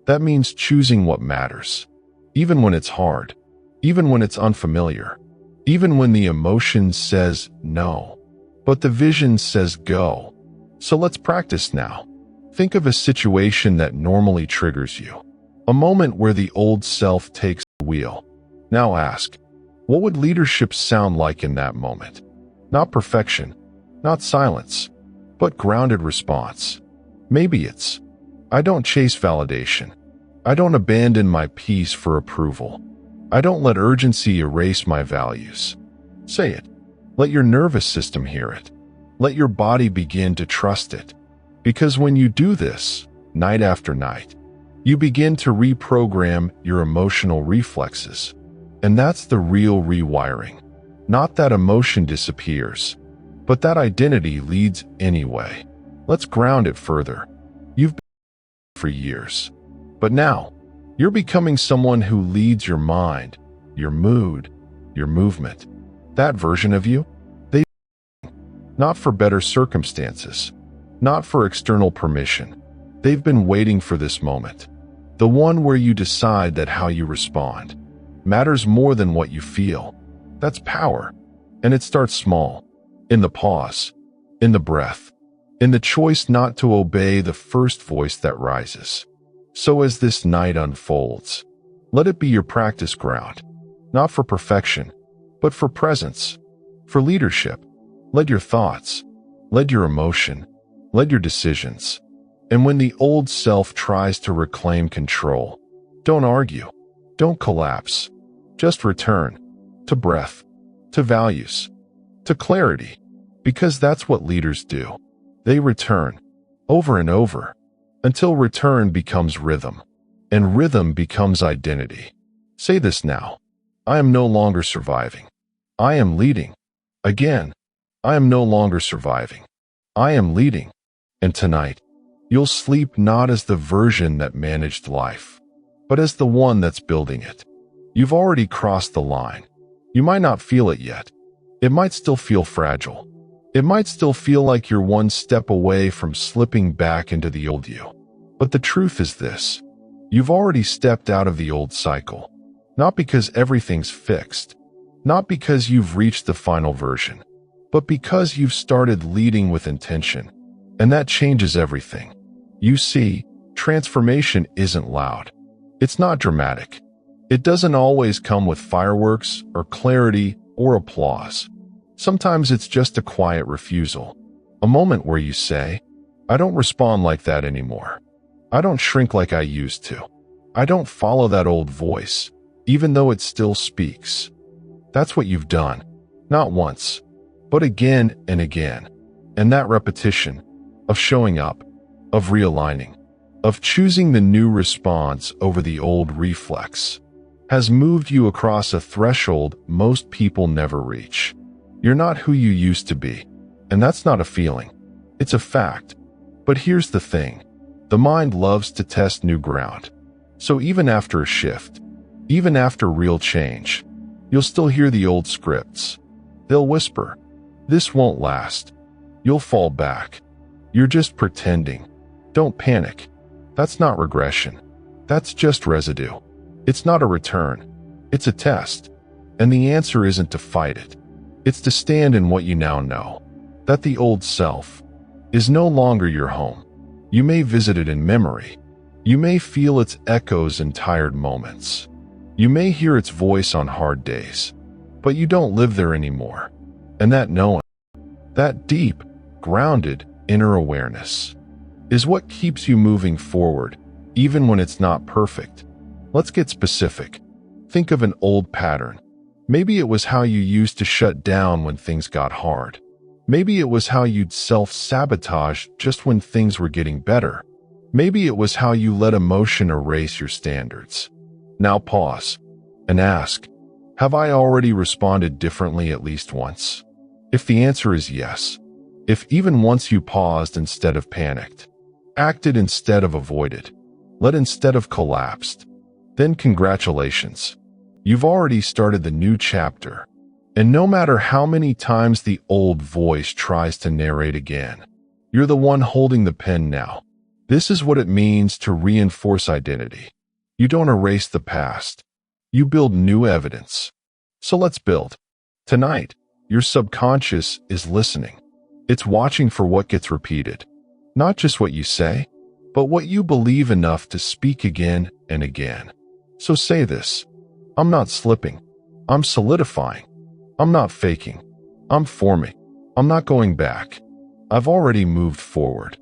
That means choosing what matters, even when it's hard, even when it's unfamiliar, even when the emotion says no, but the vision says go. So let's practice now. Think of a situation that normally triggers you, a moment where the old self takes the wheel. Now ask, what would leadership sound like in that moment? Not perfection, not silence, but grounded response. Maybe it's, I don't chase validation. I don't abandon my peace for approval. I don't let urgency erase my values. Say it. Let your nervous system hear it. Let your body begin to trust it. Because when you do this, night after night, you begin to reprogram your emotional reflexes. And that's the real rewiring. Not that emotion disappears, but that identity leads anyway. Let's ground it further. You've been for years, but now you're becoming someone who leads your mind, your mood, your movement. That version of you, not for better circumstances, not for external permission. They've been waiting for this moment. The one where you decide that how you respond matters more than what you feel. That's power. And it starts small, in the pause, in the breath, in the choice not to obey the first voice that rises. So as this night unfolds, let it be your practice ground, not for perfection, but for presence, for leadership. Let your thoughts, let your emotion, let your decisions. And when the old self tries to reclaim control, don't argue, don't collapse. Just return to breath, to values, to clarity, because that's what leaders do. They return over and over until return becomes rhythm, and rhythm becomes identity. Say this now. I am no longer surviving. I am leading. Again, I am no longer surviving. I am leading. And tonight, you'll sleep not as the version that managed life, but as the one that's building it. You've already crossed the line. You might not feel it yet. It might still feel fragile. It might still feel like you're one step away from slipping back into the old you. But the truth is this. You've already stepped out of the old cycle. Not because everything's fixed, not because you've reached the final version, but because you've started leading with intention. And that changes everything. You see, transformation isn't loud. It's not dramatic. It doesn't always come with fireworks or clarity or applause. Sometimes it's just a quiet refusal. A moment where you say, I don't respond like that anymore. I don't shrink like I used to. I don't follow that old voice, even though it still speaks. That's what you've done. Not once, but again and again. And that repetition of showing up, of realigning, of choosing the new response over the old reflex, has moved you across a threshold most people never reach. You're not who you used to be, and that's not a feeling. It's a fact. But here's the thing. The mind loves to test new ground. So even after a shift, even after real change, you'll still hear the old scripts. They'll whisper, this won't last. You'll fall back. You're just pretending. Don't panic. That's not regression. That's just residue. It's not a return. It's a test. And the answer isn't to fight it. It's to stand in what you now know. That the old self is no longer your home. You may visit it in memory. You may feel its echoes in tired moments. You may hear its voice on hard days. But you don't live there anymore. And that knowing, that deep, grounded inner awareness, is what keeps you moving forward, even when it's not perfect. Let's get specific. Think of an old pattern. Maybe it was how you used to shut down when things got hard. Maybe it was how you'd self-sabotage just when things were getting better. Maybe it was how you let emotion erase your standards. Now pause and ask, have I already responded differently at least once? If the answer is yes, if even once you paused instead of panicked, acted instead of avoided, led instead of collapsed, then congratulations. You've already started the new chapter. And no matter how many times the old voice tries to narrate again, you're the one holding the pen now. This is what it means to reinforce identity. You don't erase the past. You build new evidence. So let's build. Tonight, your subconscious is listening. It's watching for what gets repeated. Not just what you say, but what you believe enough to speak again and again. So say this. I'm not slipping. I'm solidifying. I'm not faking. I'm forming. I'm not going back. I've already moved forward.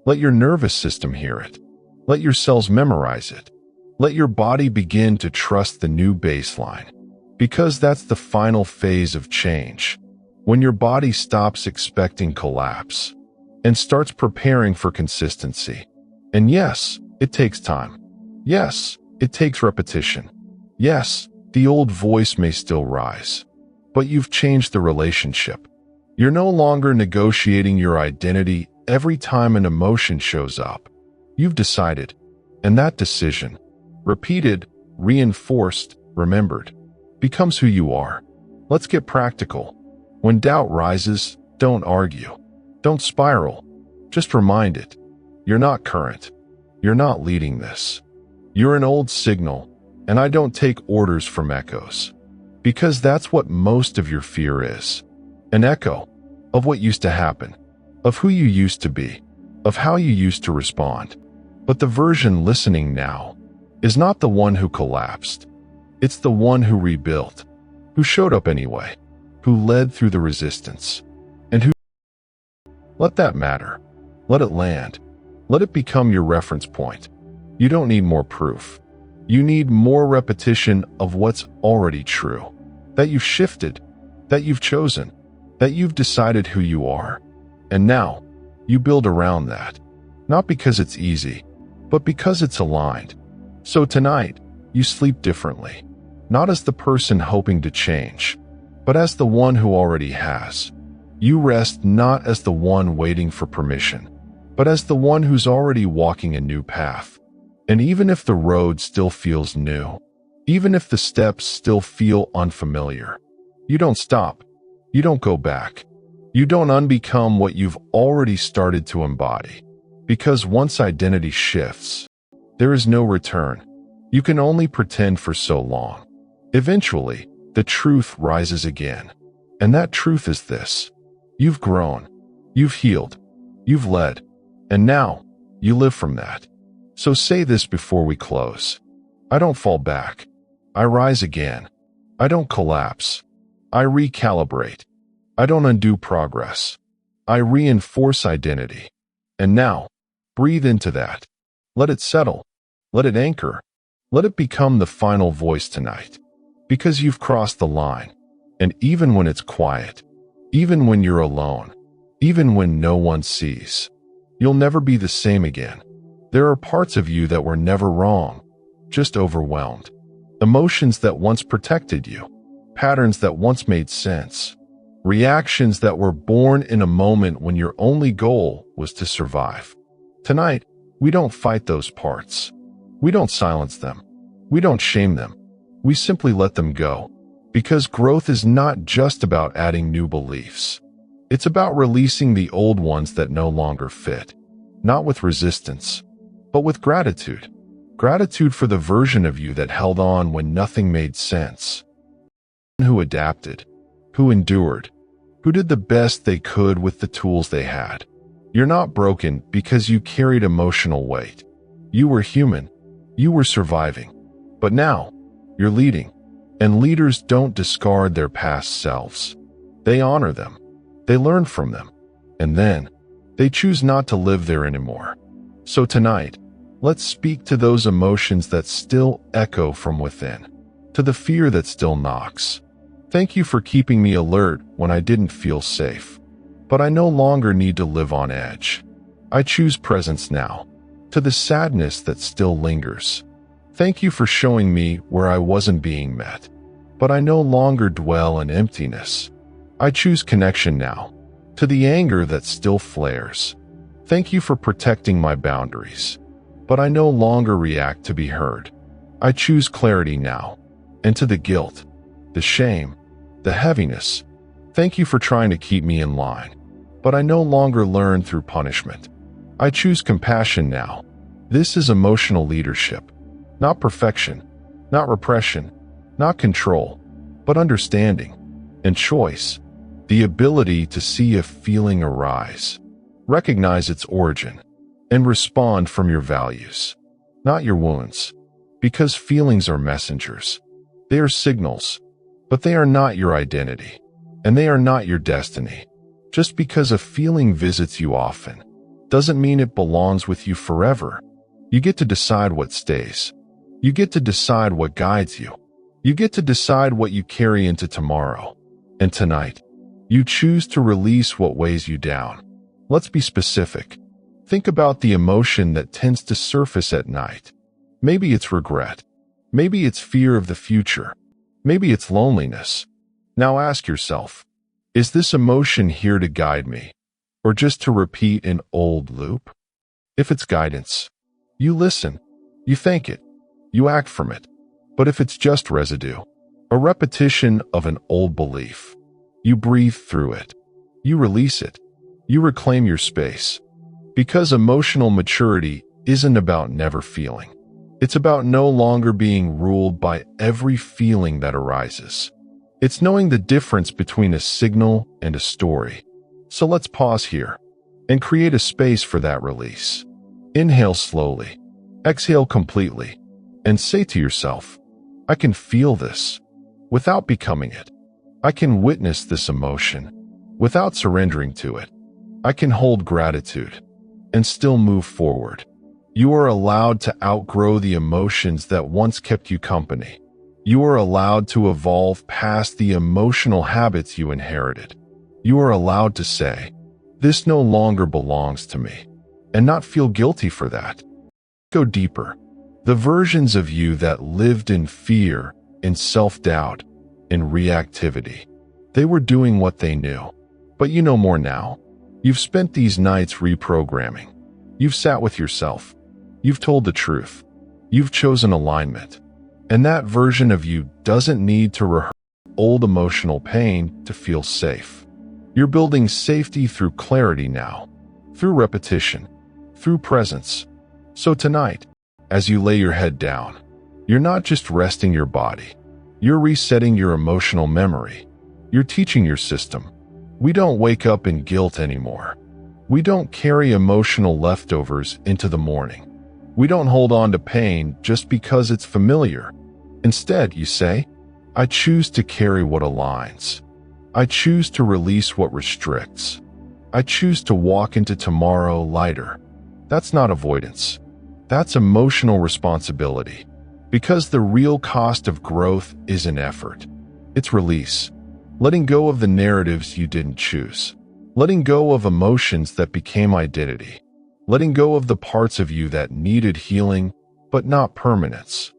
Let your nervous system hear it. Let your cells memorize it. Let your body begin to trust the new baseline. Because that's the final phase of change. When your body stops expecting collapse and starts preparing for consistency. And yes, it takes time. Yes, it takes repetition. Yes, the old voice may still rise. But you've changed the relationship. You're no longer negotiating your identity every time an emotion shows up. You've decided, and that decision, repeated, reinforced, remembered, becomes who you are. Let's get practical. When doubt rises, don't argue. Don't spiral. Just remind it. You're not current. You're not leading this. You're an old signal, and I don't take orders from echoes. Because that's what most of your fear is. An echo of what used to happen, of who you used to be, of how you used to respond. But the version listening now is not the one who collapsed. It's the one who rebuilt, who showed up anyway, who led through the resistance, and who... Let that matter. Let it land. Let it become your reference point. You don't need more proof. You need more repetition of what's already true. That you've shifted, that you've chosen, that you've decided who you are. And now, you build around that. Not because it's easy, but because it's aligned. So tonight, you sleep differently. Not as the person hoping to change, but as the one who already has. You rest not as the one waiting for permission, but as the one who's already walking a new path. And even if the road still feels new, even if the steps still feel unfamiliar, you don't stop. You don't go back. You don't unbecome what you've already started to embody. Because once identity shifts, There is no return. You can only pretend for so long. Eventually, the truth rises again. And that truth is this. You've grown. You've healed. You've led. And now, you live from that. So say this before we close. I don't fall back. I rise again. I don't collapse. I recalibrate. I don't undo progress. I reinforce identity. And now, breathe into that. Let it settle. Let it anchor. Let it become the final voice tonight. Because you've crossed the line. And even when it's quiet, even when you're alone, even when no one sees, you'll never be the same again. There are parts of you that were never wrong, just overwhelmed. Emotions that once protected you, patterns that once made sense, reactions that were born in a moment when your only goal was to survive. Tonight, we don't fight those parts. We don't silence them. We don't shame them. We simply let them go. Because growth is not just about adding new beliefs. It's about releasing the old ones that no longer fit. Not with resistance, but with gratitude. Gratitude for the version of you that held on when nothing made sense. Who adapted, who endured, who did the best they could with the tools they had. You're not broken because you carried emotional weight. You were human. You were surviving. But now, you're leading. And leaders don't discard their past selves. They honor them. They learn from them. And then, they choose not to live there anymore. So tonight, let's speak to those emotions that still echo from within. To the fear that still knocks. Thank you for keeping me alert when I didn't feel safe. But I no longer need to live on edge. I choose presence now. To the sadness that still lingers. Thank you for showing me where I wasn't being met. But I no longer dwell in emptiness. I choose connection now. To the anger that still flares. Thank you for protecting my boundaries. But I no longer react to be heard. I choose clarity now. And to the guilt, the shame, the heaviness, thank you for trying to keep me in line. But I no longer learn through punishment. I choose compassion now. This is emotional leadership. Not perfection, not repression, not control, but understanding and choice. The ability to see a feeling arise, recognize its origin, and respond from your values, not your wounds. Because feelings are messengers. They are signals, but they are not your identity, and they are not your destiny. Just because a feeling visits you often doesn't mean it belongs with you forever. You get to decide what stays. You get to decide what guides you. You get to decide what you carry into tomorrow. And tonight, you choose to release what weighs you down. Let's be specific. Think about the emotion that tends to surface at night. Maybe it's regret. Maybe it's fear of the future. Maybe it's loneliness. Now ask yourself, is this emotion here to guide me, or just to repeat an old loop? If it's guidance, you listen, you thank it, you act from it. But if it's just residue, a repetition of an old belief, you breathe through it, you release it, you reclaim your space. Because emotional maturity isn't about never feeling. It's about no longer being ruled by every feeling that arises. It's knowing the difference between a signal and a story. So let's pause here and create a space for that release. Inhale slowly, exhale completely, and say to yourself, I can feel this without becoming it. I can witness this emotion without surrendering to it. I can hold gratitude and still move forward. You are allowed to outgrow the emotions that once kept you company. You are allowed to evolve past the emotional habits you inherited. You are allowed to say, this no longer belongs to me, and not feel guilty for that. Go deeper. The versions of you that lived in fear, in self-doubt, in reactivity. They were doing what they knew. But you know more now. You've spent these nights reprogramming. You've sat with yourself. You've told the truth. You've chosen alignment. And that version of you doesn't need to rehearse old emotional pain to feel safe. You're building safety through clarity now, through repetition, through presence. So tonight, as you lay your head down, you're not just resting your body. You're resetting your emotional memory. You're teaching your system. We don't wake up in guilt anymore. We don't carry emotional leftovers into the morning. We don't hold on to pain just because it's familiar. Instead, you say, I choose to carry what aligns. I choose to release what restricts. I choose to walk into tomorrow lighter. That's not avoidance. That's emotional responsibility. Because the real cost of growth isn't effort. It's release. Letting go of the narratives you didn't choose. Letting go of emotions that became identity. Letting go of the parts of you that needed healing, but not permanence.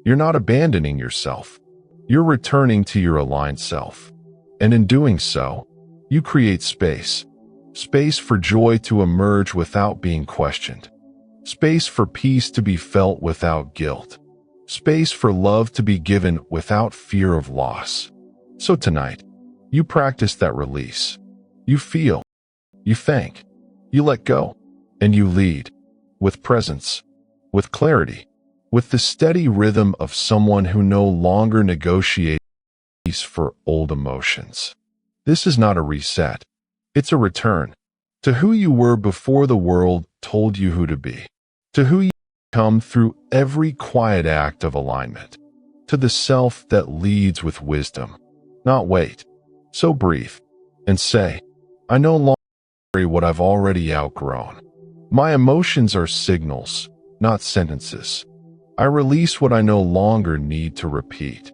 You're not abandoning yourself. You're returning to your aligned self. And in doing so, you create space. Space for joy to emerge without being questioned. Space for peace to be felt without guilt. Space for love to be given without fear of loss. So tonight, you practice that release. You feel, you thank, you let go, and you lead with presence, with clarity, with the steady rhythm of someone who no longer negotiates for old emotions. This is not a reset. It's a return to who you were before the world told you who to be, to who you come through every quiet act of alignment, to the self that leads with wisdom, not weight. So breathe and say, I no longer carry what I've already outgrown. My emotions are signals, not sentences. I release what I no longer need to repeat.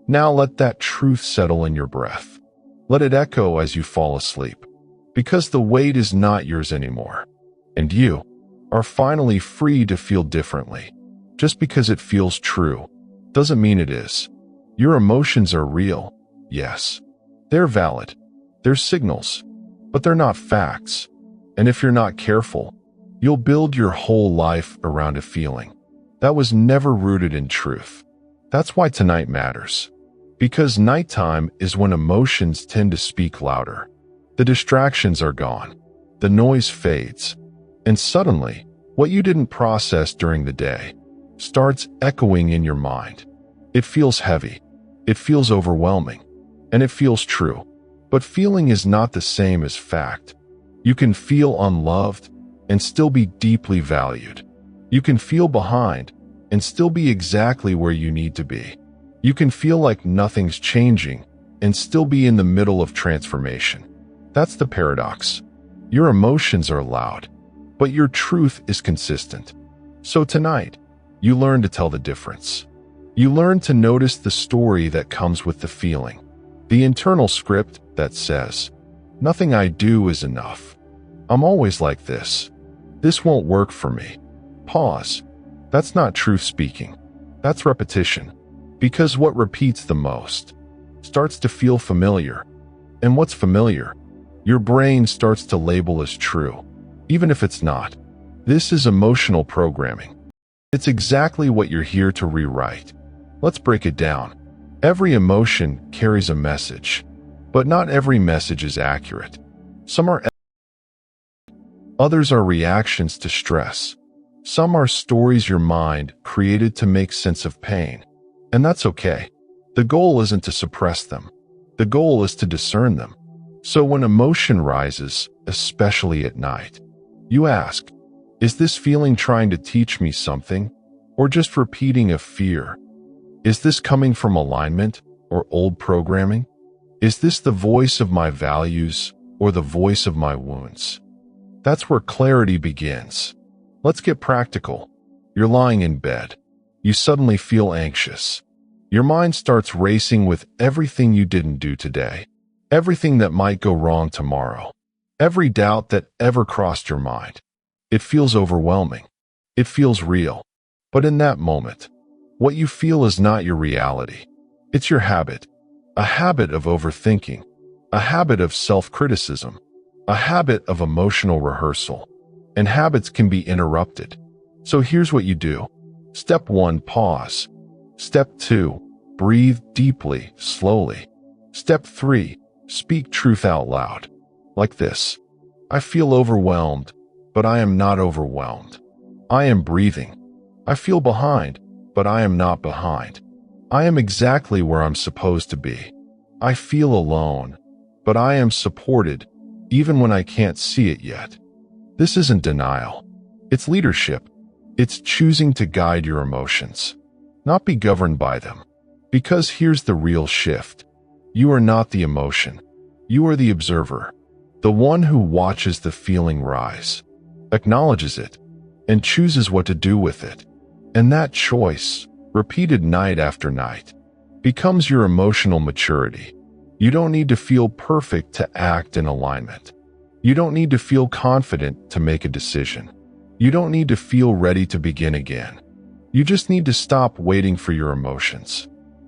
Now let that truth settle in your breath. Let it echo as you fall asleep, because the weight is not yours anymore, and you are finally free to feel differently. Just because it feels true doesn't mean it is. Your emotions are real, yes. They're valid. They're signals, but they're not facts. And if you're not careful, you'll build your whole life around a feeling that was never rooted in truth. That's why tonight matters. Because nighttime is when emotions tend to speak louder. The distractions are gone. The noise fades. And suddenly, what you didn't process during the day starts echoing in your mind. It feels heavy. It feels overwhelming. And it feels true. But feeling is not the same as fact. You can feel unloved and still be deeply valued. You can feel behind and still be exactly where you need to be. You can feel like nothing's changing and still be in the middle of transformation. That's the paradox. Your emotions are loud, but your truth is consistent. So tonight, you learn to tell the difference. You learn to notice the story that comes with the feeling, the internal script that says, nothing I do is enough. I'm always like this. This won't work for me. Pause. That's not truth speaking. That's repetition. Because what repeats the most starts to feel familiar. And what's familiar, your brain starts to label as true, even if it's not. This is emotional programming. It's exactly what you're here to rewrite. Let's break it down. Every emotion carries a message, but not every message is accurate. Some are, others are reactions to stress. Some are stories your mind created to make sense of pain. And that's okay. The goal isn't to suppress them. The goal is to discern them. So when emotion rises, especially at night, you ask, is this feeling trying to teach me something, or just repeating a fear? Is this coming from alignment or old programming? Is this the voice of my values or the voice of my wounds? That's where clarity begins. Let's get practical. You're lying in bed. You suddenly feel anxious. Your mind starts racing with everything you didn't do today, everything that might go wrong tomorrow, every doubt that ever crossed your mind. It feels overwhelming. It feels real. But in that moment, what you feel is not your reality. It's your habit. A habit of overthinking. A habit of self-criticism. A habit of emotional rehearsal. And habits can be interrupted. So here's what you do. Step 1, pause. Step 2, breathe deeply, slowly. Step 3, speak truth out loud. Like this. I feel overwhelmed, but I am not overwhelmed. I am breathing. I feel behind, but I am not behind. I am exactly where I'm supposed to be. I feel alone, but I am supported, even when I can't see it yet. This isn't denial. It's leadership. It's choosing to guide your emotions, not be governed by them. Because here's the real shift. You are not the emotion. You are the observer, the one who watches the feeling rise, acknowledges it, and chooses what to do with it. And that choice, repeated night after night, becomes your emotional maturity. You don't need to feel perfect to act in alignment. You don't need to feel confident to make a decision. You don't need to feel ready to begin again. You just need to stop waiting for your emotions,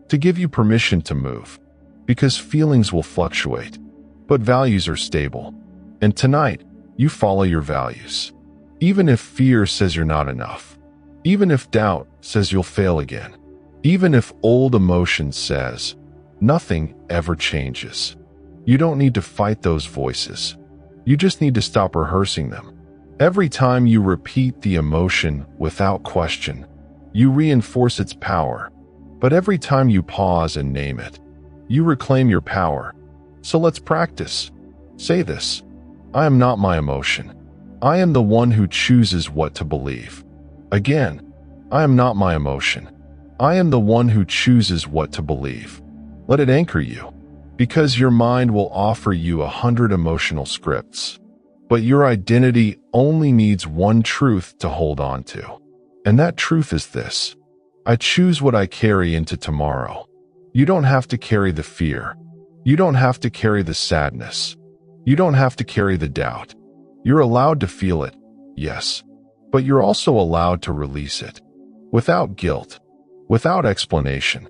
to give you permission to move, because feelings will fluctuate, but values are stable. And tonight, you follow your values. Even if fear says you're not enough, even if doubt says you'll fail again, even if old emotion says nothing ever changes. You don't need to fight those voices. You just need to stop rehearsing them. Every time you repeat the emotion without question, you reinforce its power. But every time you pause and name it, you reclaim your power. So let's practice. Say this: I am not my emotion. I am the one who chooses what to believe. Again, I am not my emotion. I am the one who chooses what to believe. Let it anchor you, because your mind will offer you 100 emotional scripts, but your identity only needs one truth to hold on to. And that truth is this: I choose what I carry into tomorrow. You don't have to carry the fear. You don't have to carry the sadness. You don't have to carry the doubt. You're allowed to feel it, yes, but you're also allowed to release it. Without guilt, without explanation,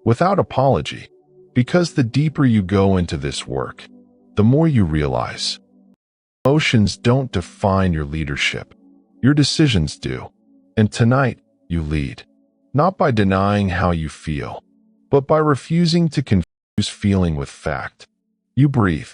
without apology. Because the deeper you go into this work, the more you realize emotions don't define your leadership. Your decisions do. And tonight, you lead. Not by denying how you feel, but by refusing to confuse feeling with fact. You breathe.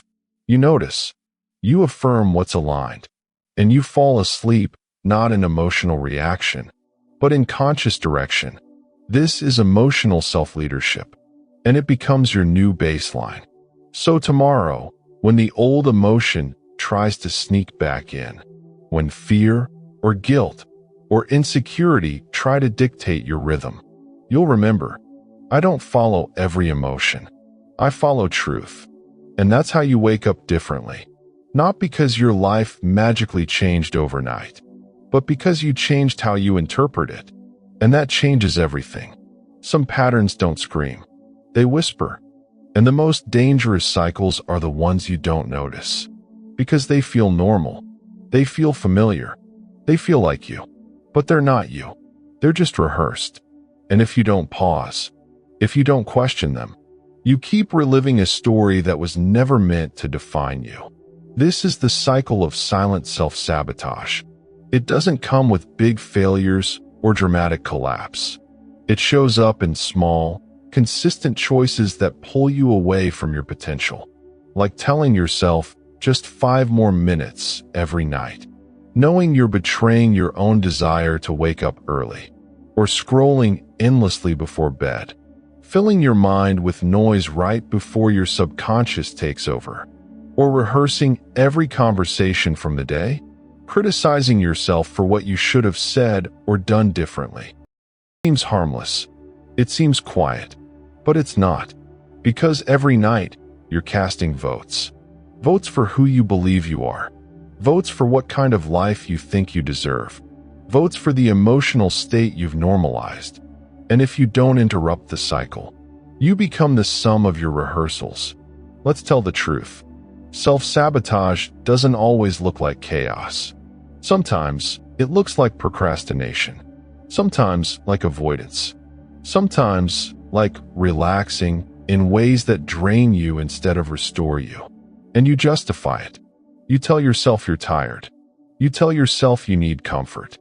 You notice. You affirm what's aligned. And you fall asleep, not in emotional reaction, but in conscious direction. This is emotional self-leadership, and it becomes your new baseline. So tomorrow, when the old emotion tries to sneak back in, when fear or guilt or insecurity try to dictate your rhythm, you'll remember, I don't follow every emotion. I follow truth. And that's how you wake up differently. Not because your life magically changed overnight, but because you changed how you interpret it. And that changes everything. Some patterns don't scream. They whisper. And the most dangerous cycles are the ones you don't notice. Because they feel normal. They feel familiar. They feel like you. But they're not you. They're just rehearsed. And if you don't pause, if you don't question them, you keep reliving a story that was never meant to define you. This is the cycle of silent self-sabotage. It doesn't come with big failures or dramatic collapse. It shows up in small, consistent choices that pull you away from your potential. Like telling yourself just 5 more minutes every night. Knowing you're betraying your own desire to wake up early. Or scrolling endlessly before bed. Filling your mind with noise right before your subconscious takes over. Or rehearsing every conversation from the day. Criticizing yourself for what you should have said or done differently. It seems harmless. It seems quiet. But it's not. Because every night, you're casting votes. Votes for who you believe you are. Votes for what kind of life you think you deserve. Votes for the emotional state you've normalized. And if you don't interrupt the cycle, you become the sum of your rehearsals. Let's tell the truth. Self-sabotage doesn't always look like chaos. Sometimes it looks like procrastination. Sometimes like avoidance. Sometimes like relaxing in ways that drain you instead of restore you. And you justify it. You tell yourself you're tired. You tell yourself you need comfort.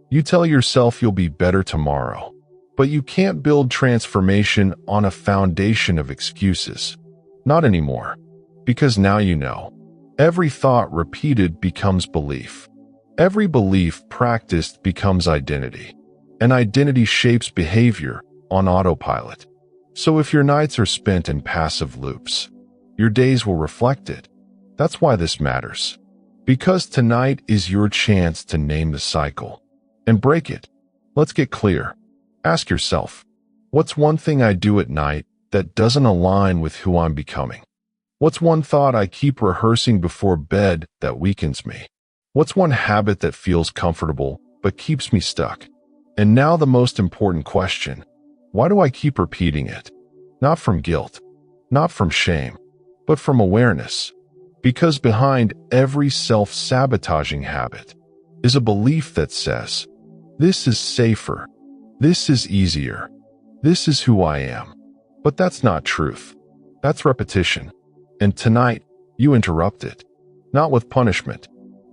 You tell yourself you'll be better tomorrow. But you can't build transformation on a foundation of excuses. Not anymore. Because now you know. Every thought repeated becomes belief. Every belief practiced becomes identity. and identity shapes behavior on autopilot. So if your nights are spent in passive loops, your days will reflect it. That's why this matters. Because tonight is your chance to name the cycle and break it. Let's get clear. Ask yourself, what's one thing I do at night that doesn't align with who I'm becoming? What's one thought I keep rehearsing before bed that weakens me? What's one habit that feels comfortable but keeps me stuck? And now the most important question. Why do I keep repeating it? Not from guilt, not from shame, but from awareness. Because behind every self-sabotaging habit is a belief that says, this is safer, this is easier, this is who I am. But that's not truth. That's repetition. And tonight, you interrupt it. Not with punishment,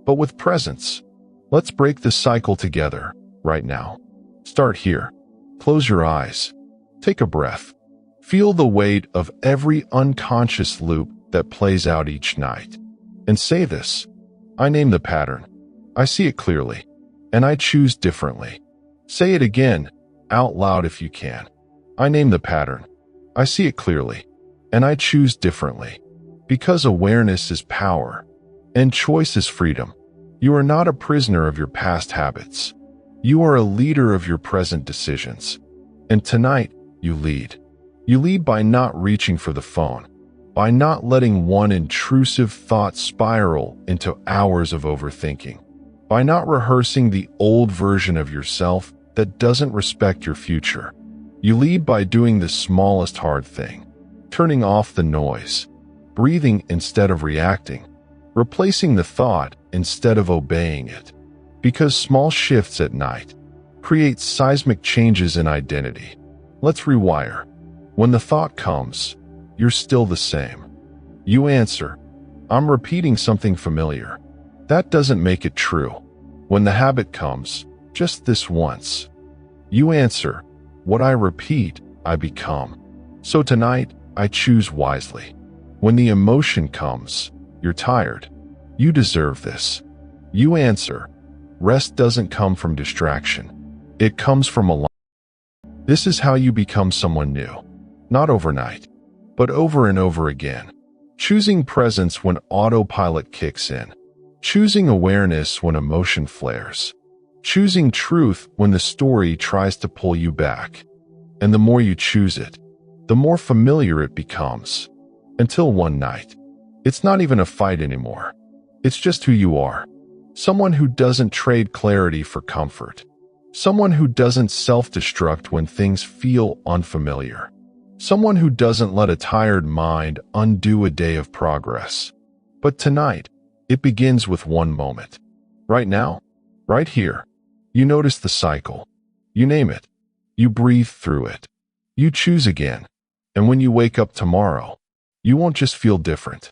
but with presence. Let's break the cycle together, right now. Start here. Close your eyes. Take a breath. Feel the weight of every unconscious loop that plays out each night. And say this. I name the pattern. I see it clearly. And I choose differently. Say it again, out loud if you can. I name the pattern. I see it clearly. And I choose differently. Because awareness is power. And choice is freedom. You are not a prisoner of your past habits. You are a leader of your present decisions. And tonight, you lead. You lead by not reaching for the phone, by not letting one intrusive thought spiral into hours of overthinking, by not rehearsing the old version of yourself that doesn't respect your future. You lead by doing the smallest hard thing, turning off the noise, breathing instead of reacting, replacing the thought instead of obeying it. Because small shifts at night create seismic changes in identity. Let's rewire. When the thought comes, you're still the same. You answer, I'm repeating something familiar. That doesn't make it true. When the habit comes, just this once. You answer, what I repeat, I become. So tonight, I choose wisely. When the emotion comes, you're tired. You deserve this. You answer, rest doesn't come from distraction. It comes from alignment. This is how you become someone new. Not overnight, but over and over again. Choosing presence when autopilot kicks in. Choosing awareness when emotion flares. Choosing truth when the story tries to pull you back. And the more you choose it, the more familiar it becomes. Until one night, it's not even a fight anymore. It's just who you are. Someone who doesn't trade clarity for comfort. Someone who doesn't self-destruct when things feel unfamiliar. Someone who doesn't let a tired mind undo a day of progress. But tonight, it begins with one moment. Right now, right here, you notice the cycle. You name it. You breathe through it. You choose again. And when you wake up tomorrow, you won't just feel different.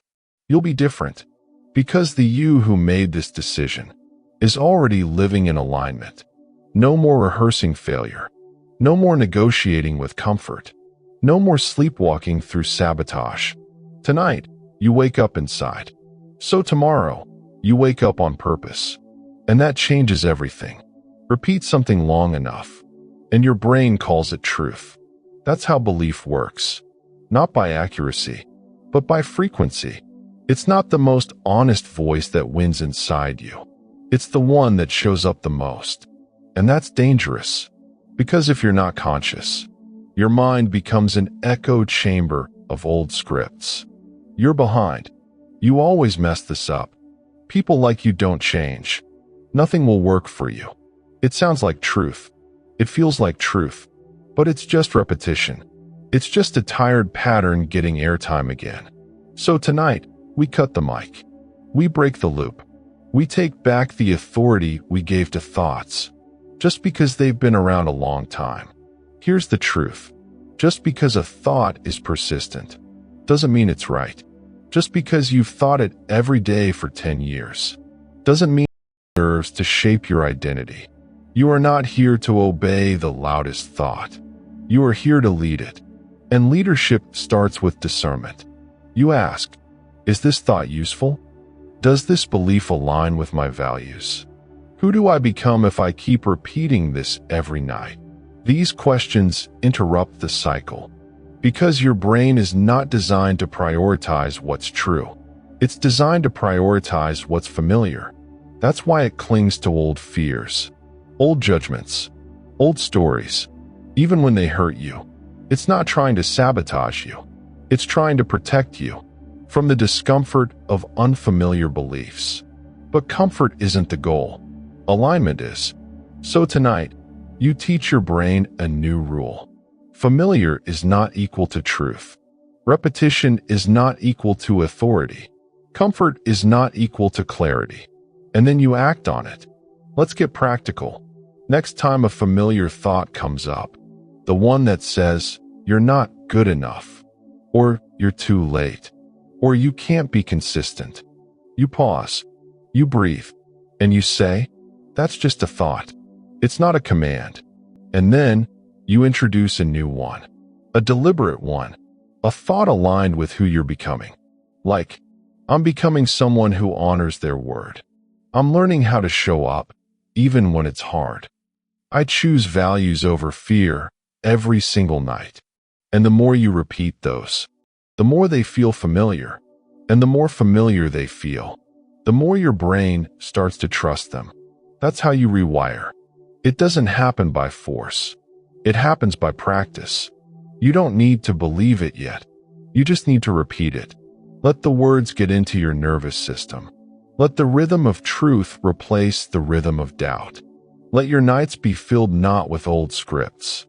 You'll be different. Because the you who made this decision is already living in alignment. No more rehearsing failure. No more negotiating with comfort. No more sleepwalking through sabotage. Tonight, you wake up inside. So tomorrow, you wake up on purpose. And that changes everything. Repeat something long enough, and your brain calls it truth. That's how belief works. Not by accuracy, but by frequency. It's not the most honest voice that wins inside you. It's the one that shows up the most. And that's dangerous. Because if you're not conscious, your mind becomes an echo chamber of old scripts. You're behind. You always mess this up. People like you don't change. Nothing will work for you. It sounds like truth. It feels like truth. But it's just repetition. It's just a tired pattern getting airtime again. So tonight, we cut the mic. We break the loop. We take back the authority we gave to thoughts, just because they've been around a long time. Here's the truth. Just because a thought is persistent, doesn't mean it's right. Just because you've thought it every day for 10 years, doesn't mean it deserves to shape your identity. You are not here to obey the loudest thought. You are here to lead it. And leadership starts with discernment. You ask, is this thought useful? Does this belief align with my values? Who do I become if I keep repeating this every night? These questions interrupt the cycle because your brain is not designed to prioritize what's true. It's designed to prioritize what's familiar. That's why it clings to old fears, old judgments, old stories, even when they hurt you. It's not trying to sabotage you. It's trying to protect you from the discomfort of unfamiliar beliefs. But comfort isn't the goal. Alignment is. So tonight, you teach your brain a new rule. Familiar is not equal to truth. Repetition is not equal to authority. Comfort is not equal to clarity. And then you act on it. Let's get practical. Next time a familiar thought comes up, the one that says, "You're not good enough," or "You're too late," or "You can't be consistent," you pause, you breathe, and you say, "That's just a thought. It's not a command." And then you introduce a new one, a deliberate one, a thought aligned with who you're becoming. Like, I'm becoming someone who honors their word. I'm learning how to show up, even when it's hard. I choose values over fear every single night. And the more you repeat those, the more they feel familiar. And the more familiar they feel, the more your brain starts to trust them. That's how you rewire. It doesn't happen by force. It happens by practice. You don't need to believe it yet. You just need to repeat it. Let the words get into your nervous system. Let the rhythm of truth replace the rhythm of doubt. Let your nights be filled not with old scripts,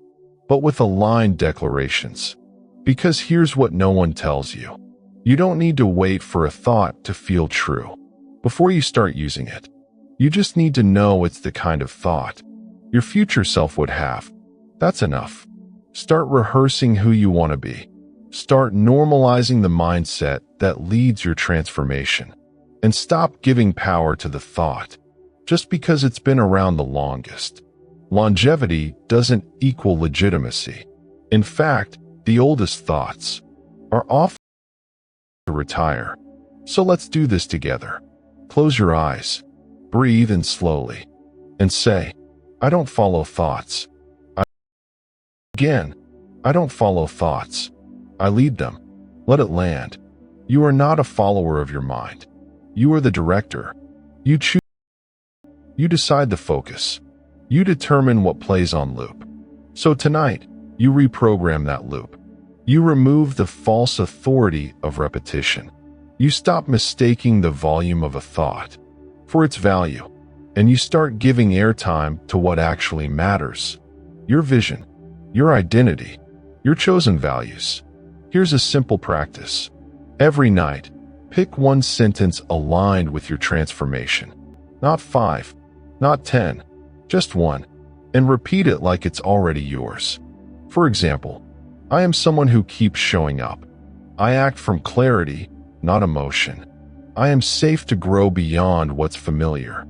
but with aligned declarations. Because here's what no one tells you. You don't need to wait for a thought to feel true before you start using it. You just need to know it's the kind of thought your future self would have. That's enough. Start rehearsing who you want to be. Start normalizing the mindset that leads your transformation. And stop giving power to the thought just because it's been around the longest. Longevity doesn't equal legitimacy. In fact, the oldest thoughts are often to retire. So let's do this together. Close your eyes, breathe in slowly, and say, "I don't follow thoughts." Again, I don't follow thoughts. I lead them. Let it land. You are not a follower of your mind. You are the director. You choose. You decide the focus. You determine what plays on loop. So tonight, you reprogram that loop. You remove the false authority of repetition. You stop mistaking the volume of a thought for its value, and you start giving airtime to what actually matters. Your vision, your identity, your chosen values. Here's a simple practice. Every night, pick one sentence aligned with your transformation. Not 5, not 10, just one, and repeat it like it's already yours. For example, I am someone who keeps showing up. I act from clarity, not emotion. I am safe to grow beyond what's familiar.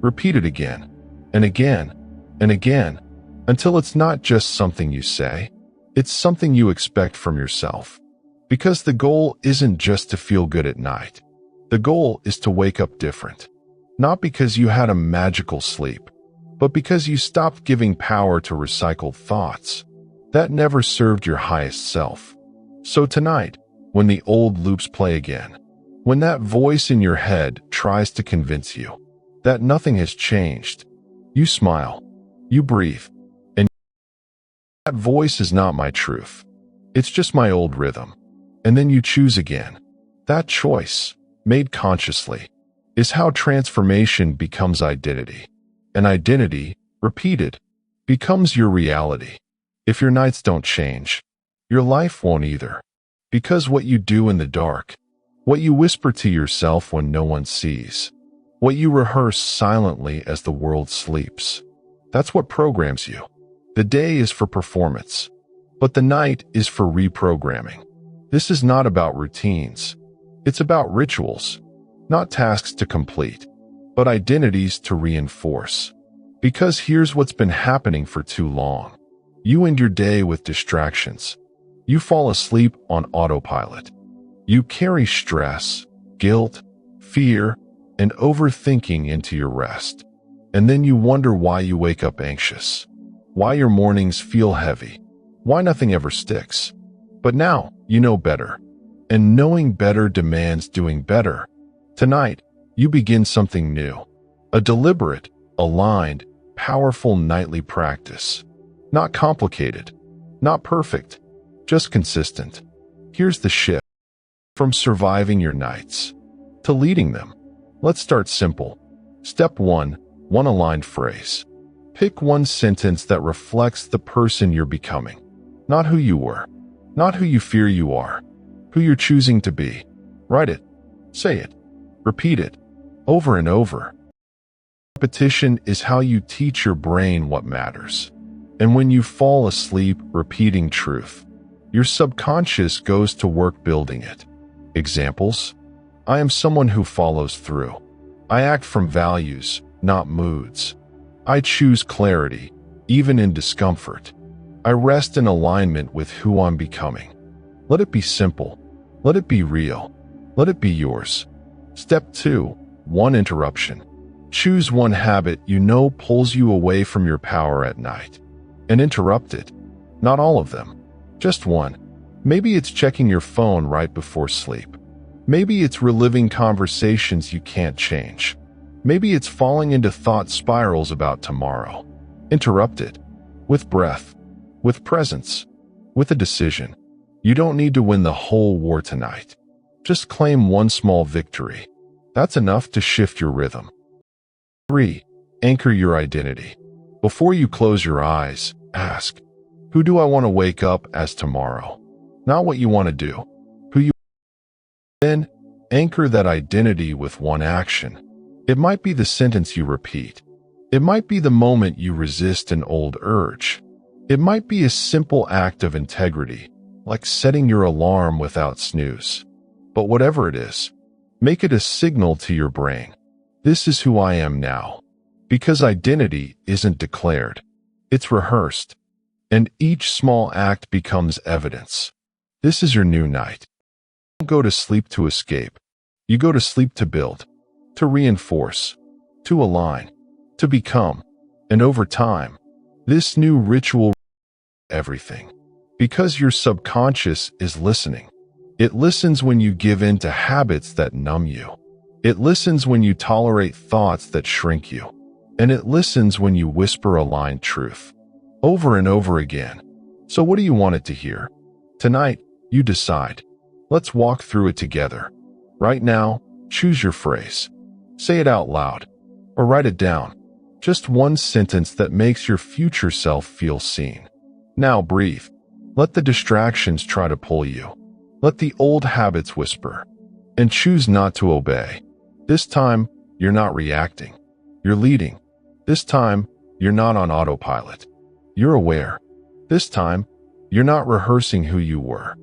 Repeat it again, and again, and again, until it's not just something you say, it's something you expect from yourself. Because the goal isn't just to feel good at night. The goal is to wake up different. Not because you had a magical sleep, but because you stopped giving power to recycled thoughts that never served your highest self. So tonight, when the old loops play again, when that voice in your head tries to convince you that nothing has changed, you smile, you breathe, and that voice is not my truth. It's just my old rhythm. And then you choose again. That choice, made consciously, is how transformation becomes identity. And identity, repeated, becomes your reality. If your nights don't change, your life won't either. Because what you do in the dark, what you whisper to yourself when no one sees, what you rehearse silently as the world sleeps, that's what programs you. The day is for performance, but the night is for reprogramming. This is not about routines. It's about rituals, not tasks to complete, but identities to reinforce. Because here's what's been happening for too long. You end your day with distractions. You fall asleep on autopilot. You carry stress, guilt, fear, and overthinking into your rest. And then you wonder why you wake up anxious, why your mornings feel heavy, why nothing ever sticks. But now you know better. And knowing better demands doing better. Tonight, you begin something new. A deliberate, aligned, powerful nightly practice. Not complicated, not perfect, just consistent. Here's the shift. From surviving your nights to leading them. Let's start simple. Step 1. One aligned phrase. Pick one sentence that reflects the person you're becoming. Not who you were. Not who you fear you are. Who you're choosing to be. Write it. Say it. Repeat it. Over and over. Repetition is how you teach your brain what matters. And when you fall asleep repeating truth, your subconscious goes to work building it. Examples: I am someone who follows through. I act from values, not moods. I choose clarity, even in discomfort. I rest in alignment with who I'm becoming. Let it be simple. Let it be real. Let it be yours. Step 2. One interruption. Choose one habit you know pulls you away from your power at night. And interrupt it. Not all of them. Just one. Maybe it's checking your phone right before sleep. Maybe it's reliving conversations you can't change. Maybe it's falling into thought spirals about tomorrow. Interrupt it. With breath. With presence. With a decision. You don't need to win the whole war tonight. Just claim one small victory. That's enough to shift your rhythm. 3. Anchor your identity. Before you close your eyes, ask, who do I want to wake up as tomorrow? Not what you want to do. Who you. Then, anchor that identity with one action. It might be the sentence you repeat. It might be the moment you resist an old urge. It might be a simple act of integrity, like setting your alarm without snooze. But whatever it is, make it a signal to your brain. This is who I am now. Because identity isn't declared. It's rehearsed. And each small act becomes evidence. This is your new night. You don't go to sleep to escape. You go to sleep to build, to reinforce, to align, to become. And over time, this new ritual everything. Because your subconscious is listening. It listens when you give in to habits that numb you. It listens when you tolerate thoughts that shrink you. And it listens when you whisper aligned truth. Over and over again. So what do you want it to hear? Tonight, you decide. Let's walk through it together. Right now, choose your phrase. Say it out loud. Or write it down. Just one sentence that makes your future self feel seen. Now breathe. Let the distractions try to pull you. Let the old habits whisper. And choose not to obey. This time, you're not reacting. You're leading. This time, you're not on autopilot. You're aware. This time, you're not rehearsing who you were.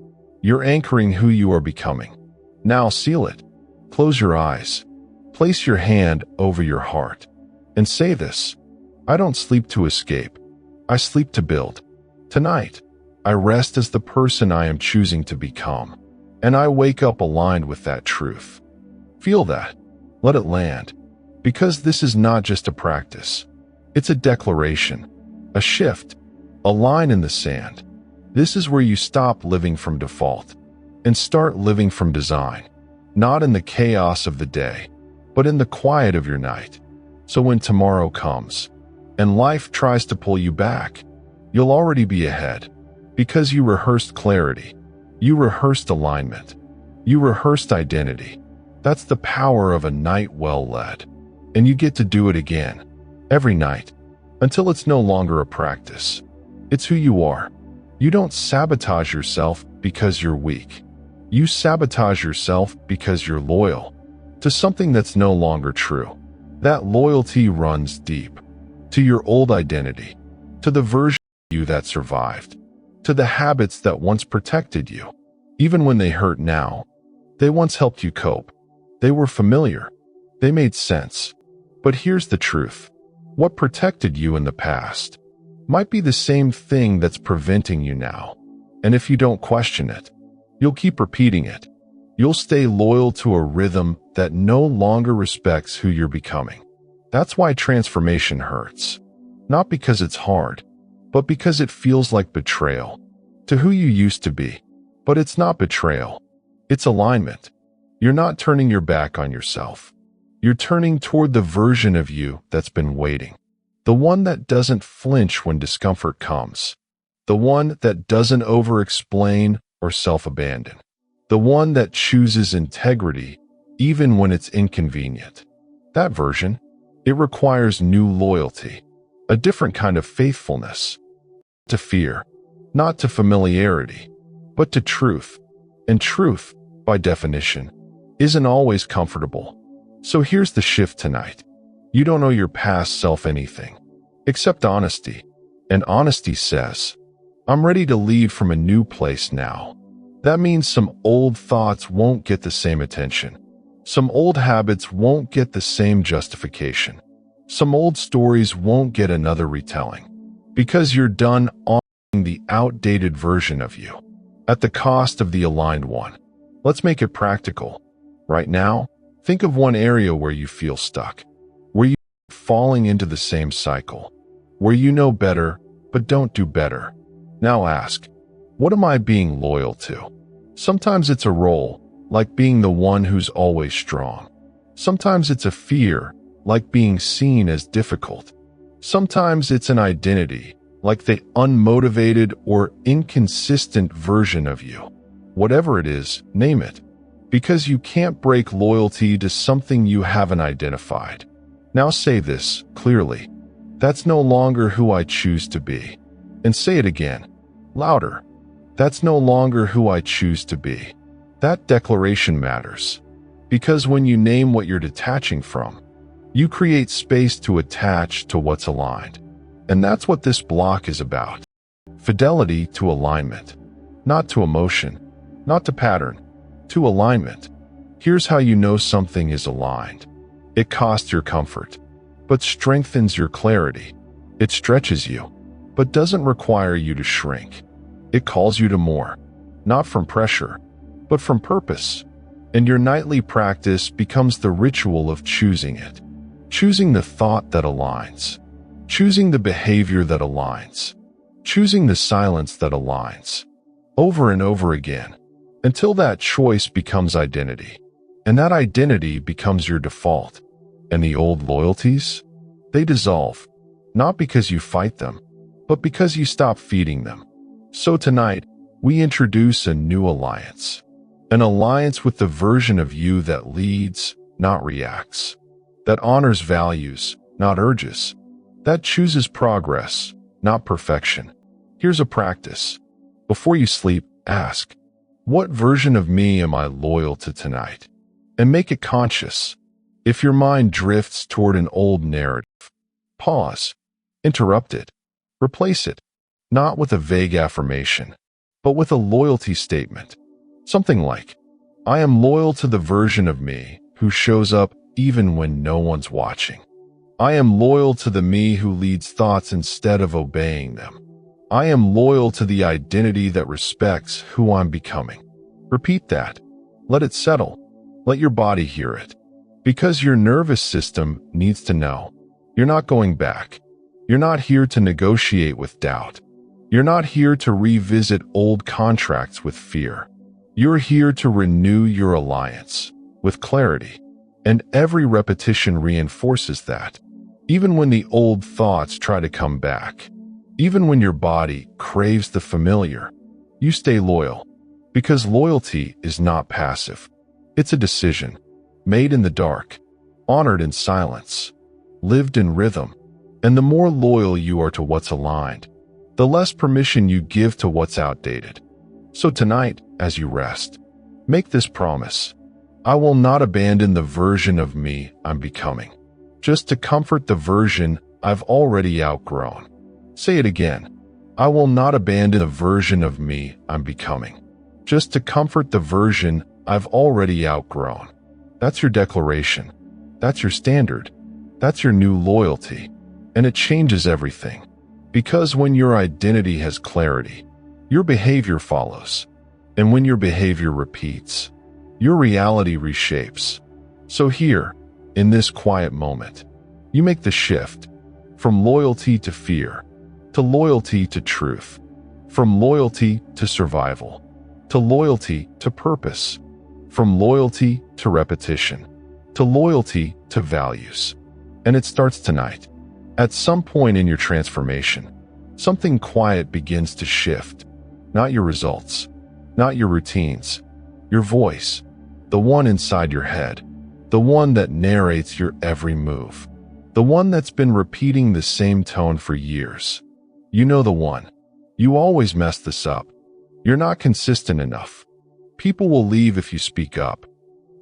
You're anchoring who you are becoming. Now seal it. Close your eyes. Place your hand over your heart. And say this. I don't sleep to escape. I sleep to build. Tonight, I rest as the person I am choosing to become. And I wake up aligned with that truth. Feel that. Let it land. Because this is not just a practice. It's a declaration. A shift. A line in the sand. This is where you stop living from default and start living from design. Not in the chaos of the day, but in the quiet of your night. So when tomorrow comes and life tries to pull you back, you'll already be ahead. Because you rehearsed clarity. You rehearsed alignment. You rehearsed identity. That's the power of a night well led. And you get to do it again. Every night. Until it's no longer a practice. It's who you are. You don't sabotage yourself because you're weak. You sabotage yourself because you're loyal to something that's no longer true. That loyalty runs deep. To your old identity. To the version of you that survived. To the habits that once protected you. Even when they hurt now. They once helped you cope. They were familiar. They made sense. But here's the truth. What protected you in the past might be the same thing that's preventing you now. And if you don't question it, you'll keep repeating it. You'll stay loyal to a rhythm that no longer respects who you're becoming. That's why transformation hurts. Not because it's hard, but because it feels like betrayal to who you used to be. But it's not betrayal. It's alignment. You're not turning your back on yourself. You're turning toward the version of you that's been waiting. The one that doesn't flinch when discomfort comes. The one that doesn't over-explain or self-abandon. The one that chooses integrity even when it's inconvenient. That version, it requires new loyalty, a different kind of faithfulness. To fear, not to familiarity, but to truth. And truth, by definition, isn't always comfortable. So here's the shift tonight. You don't owe your past self anything, except honesty. And honesty says, I'm ready to lead from a new place now. That means some old thoughts won't get the same attention. Some old habits won't get the same justification. Some old stories won't get another retelling. Because you're done honoring the outdated version of you, at the cost of the aligned one. Let's make it practical. Right now, think of one area where you feel stuck, where you're falling into the same cycle, where you know better, but don't do better. Now ask, what am I being loyal to? Sometimes it's a role, like being the one who's always strong. Sometimes it's a fear, like being seen as difficult. Sometimes it's an identity, like the unmotivated or inconsistent version of you. Whatever it is, name it. Because you can't break loyalty to something you haven't identified. Now say this clearly. That's no longer who I choose to be. And say it again, louder. That's no longer who I choose to be. That declaration matters. Because when you name what you're detaching from, you create space to attach to what's aligned. And that's what this block is about. Fidelity to alignment. Not to emotion, not to pattern, to alignment. Here's how you know something is aligned. It costs your comfort, but strengthens your clarity. It stretches you, but doesn't require you to shrink. It calls you to more, not from pressure, but from purpose. And your nightly practice becomes the ritual of choosing it. Choosing the thought that aligns. Choosing the behavior that aligns. Choosing the silence that aligns. Over and over again, until that choice becomes identity. And that identity becomes your default. And the old loyalties? They dissolve. Not because you fight them, but because you stop feeding them. So tonight, we introduce a new alliance. An alliance with the version of you that leads, not reacts. That honors values, not urges. That chooses progress, not perfection. Here's a practice. Before you sleep, ask, what version of me am I loyal to tonight? And make it conscious. If your mind drifts toward an old narrative, pause, interrupt it, replace it, not with a vague affirmation, but with a loyalty statement. Something like, I am loyal to the version of me who shows up even when no one's watching. I am loyal to the me who leads thoughts instead of obeying them. I am loyal to the identity that respects who I'm becoming. Repeat that. Let it settle. Let your body hear it. Because your nervous system needs to know. You're not going back. You're not here to negotiate with doubt. You're not here to revisit old contracts with fear. You're here to renew your alliance with clarity. And every repetition reinforces that. Even when the old thoughts try to come back, even when your body craves the familiar, you stay loyal. Because loyalty is not passive. It's a decision, made in the dark, honored in silence, lived in rhythm. And the more loyal you are to what's aligned, the less permission you give to what's outdated. So tonight, as you rest, make this promise. I will not abandon the version of me I'm becoming, just to comfort the version I've already outgrown. Say it again. I will not abandon the version of me I'm becoming, just to comfort the version I've already outgrown. That's your declaration. That's your standard. That's your new loyalty. And it changes everything. Because when your identity has clarity, your behavior follows. And when your behavior repeats, your reality reshapes. So here, in this quiet moment, You make the shift from loyalty to fear, to loyalty to truth, from loyalty to survival, to loyalty to purpose, from loyalty to repetition, to loyalty to values. And it starts tonight. At some point in your transformation, something quiet begins to shift. Not your results, not your routines, your voice, the one inside your head, the one that narrates your every move, the one that's been repeating the same tone for years. You know the one. You always mess this up. You're not consistent enough. People will leave if you speak up.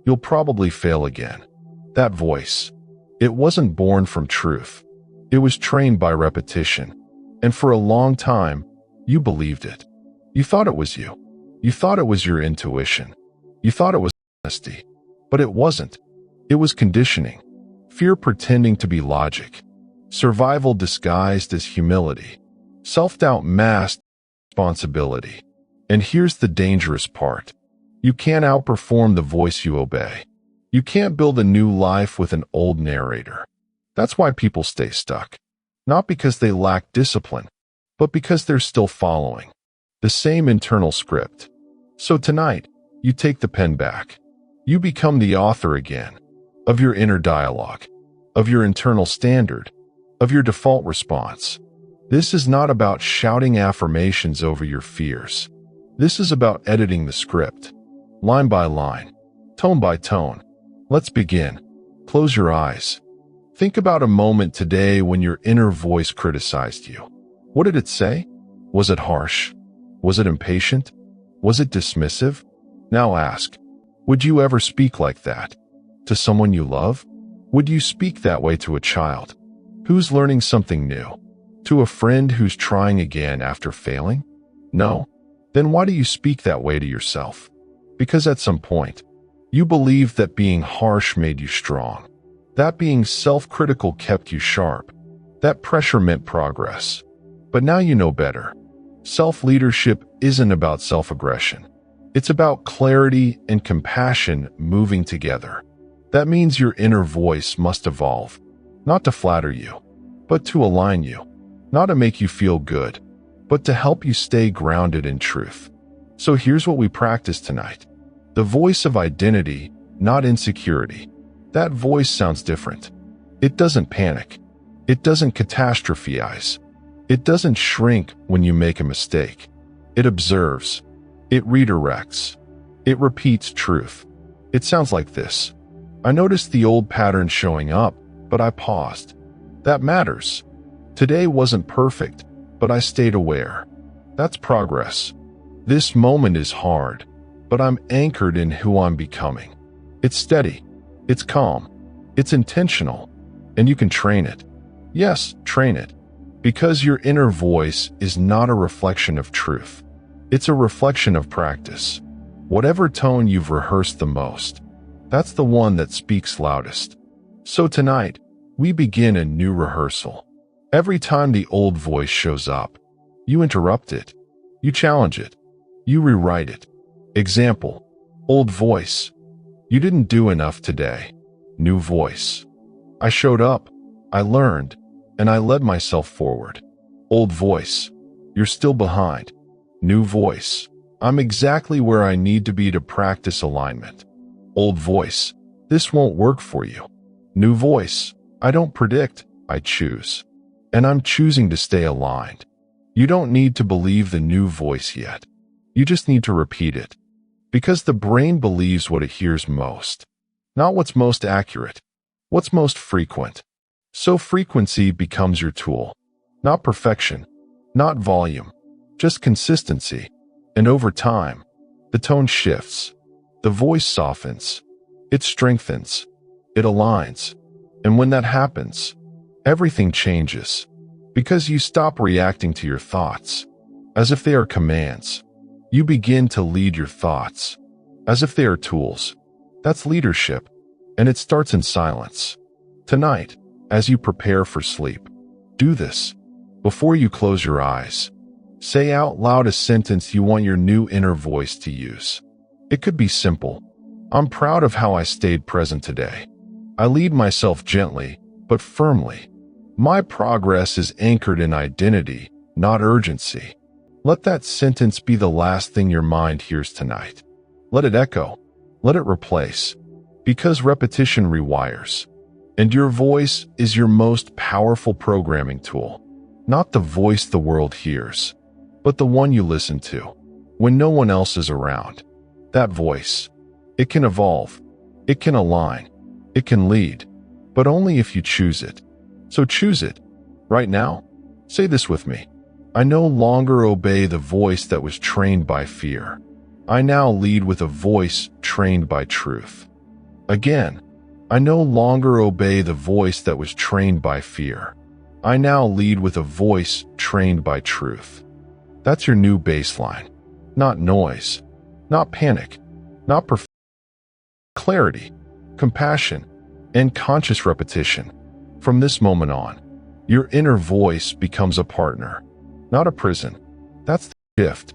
You'll probably fail again. That voice, it wasn't born from truth. It was trained by repetition. And for a long time, you believed it. You thought it was you. You thought it was your intuition. You thought it was honesty. But it wasn't. It was conditioning. Fear pretending to be logic. Survival disguised as humility. Self-doubt masked responsibility. And here's the dangerous part. You can't outperform the voice you obey. You can't build a new life with an old narrator. That's why people stay stuck. Not because they lack discipline, but because they're still following the same internal script. So tonight, you take the pen back. You become the author again of your inner dialogue, of your internal standard, of your default response. This is not about shouting affirmations over your fears. This is about editing the script, line by line, tone by tone. Let's begin. Close your eyes. Think about a moment today when your inner voice criticized you. What did it say? Was it harsh? Was it impatient? Was it dismissive? Now ask, would you ever speak like that to someone you love? Would you speak that way to a child who's learning something new? To a friend who's trying again after failing? No. Then why do you speak that way to yourself? Because at some point, you believed that being harsh made you strong. That being self-critical kept you sharp. That pressure meant progress. But now you know better. Self-leadership isn't about self-aggression. It's about clarity and compassion moving together. That means your inner voice must evolve, not to flatter you, but to align you. Not to make you feel good, but to help you stay grounded in truth. So here's what we practice tonight. The voice of identity, not insecurity. That voice sounds different. It doesn't panic. It doesn't catastrophize. It doesn't shrink when you make a mistake. It observes. It redirects. It repeats truth. It sounds like this. I noticed the old pattern showing up, but I paused. That matters. Today wasn't perfect, but I stayed aware. That's progress. This moment is hard, but I'm anchored in who I'm becoming. It's steady. It's calm. It's intentional. And you can train it. Yes, train it. Because your inner voice is not a reflection of truth. It's a reflection of practice. Whatever tone you've rehearsed the most, that's the one that speaks loudest. So tonight, we begin a new rehearsal. Every time the old voice shows up, you interrupt it. You challenge it. You rewrite it. Example, old voice. You didn't do enough today. New voice. I showed up. I learned. And I led myself forward. Old voice. You're still behind. New voice. I'm exactly where I need to be to practice alignment. Old voice. This won't work for you. New voice. I don't predict. I choose. And I'm choosing to stay aligned. You don't need to believe the new voice yet. You just need to repeat it. Because the brain believes what it hears most. Not what's most accurate. What's most frequent. So frequency becomes your tool. Not perfection. Not volume. Just consistency. And over time, the tone shifts. The voice softens. It strengthens. It aligns. And when that happens, everything changes. Because you stop reacting to your thoughts as if they are commands. You begin to lead your thoughts as if they are tools. That's leadership, and it starts in silence. Tonight, as you prepare for sleep, do this. Before you close your eyes, say out loud a sentence you want your new inner voice to use. It could be simple. I'm proud of how I stayed present today. I lead myself gently, but firmly. My progress is anchored in identity, not urgency. Let that sentence be the last thing your mind hears tonight. Let it echo. Let it replace. Because repetition rewires. And your voice is your most powerful programming tool. Not the voice the world hears, but the one you listen to when no one else is around. That voice, it can evolve, it can align, it can lead, but only if you choose it. So choose it. Right now, say this with me. I no longer obey the voice that was trained by fear. I now lead with a voice trained by truth. Again, I no longer obey the voice that was trained by fear. I now lead with a voice trained by truth. That's your new baseline. Not noise, not panic, not perfection. Clarity, compassion, and conscious repetition. From this moment on, your inner voice becomes a partner, not a prison. That's the shift,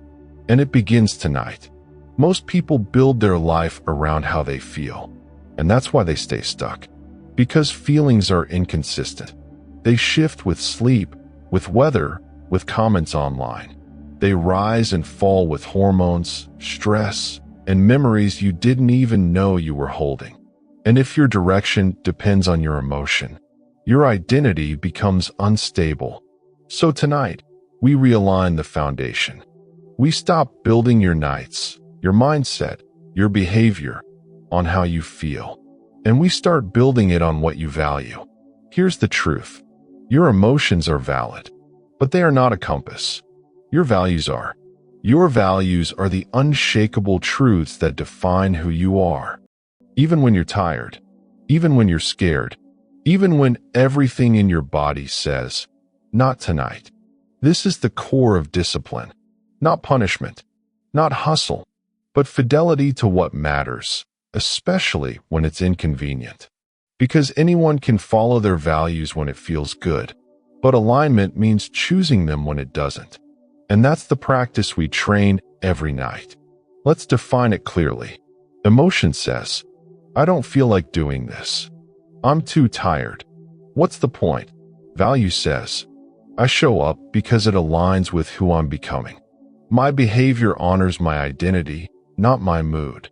and it begins tonight. Most people build their life around how they feel, and that's why they stay stuck. Because feelings are inconsistent. They shift with sleep, with weather, with comments online. They rise and fall with hormones, stress, and memories you didn't even know you were holding. And if your direction depends on your emotion, your identity becomes unstable. So tonight, we realign the foundation. We stop building your nights, your mindset, your behavior on how you feel, and we start building it on what you value. Here's the truth. Your emotions are valid, but they are not a compass. Your values are. Your values are the unshakable truths that define who you are. Even when you're tired, even when you're scared, even when everything in your body says, not tonight. This is the core of discipline, not punishment, not hustle, but fidelity to what matters, especially when it's inconvenient. Because anyone can follow their values when it feels good, but alignment means choosing them when it doesn't. And that's the practice we train every night. Let's define it clearly. Emotion says, I don't feel like doing this. I'm too tired. What's the point? Value says, I show up because it aligns with who I'm becoming. My behavior honors my identity, not my mood.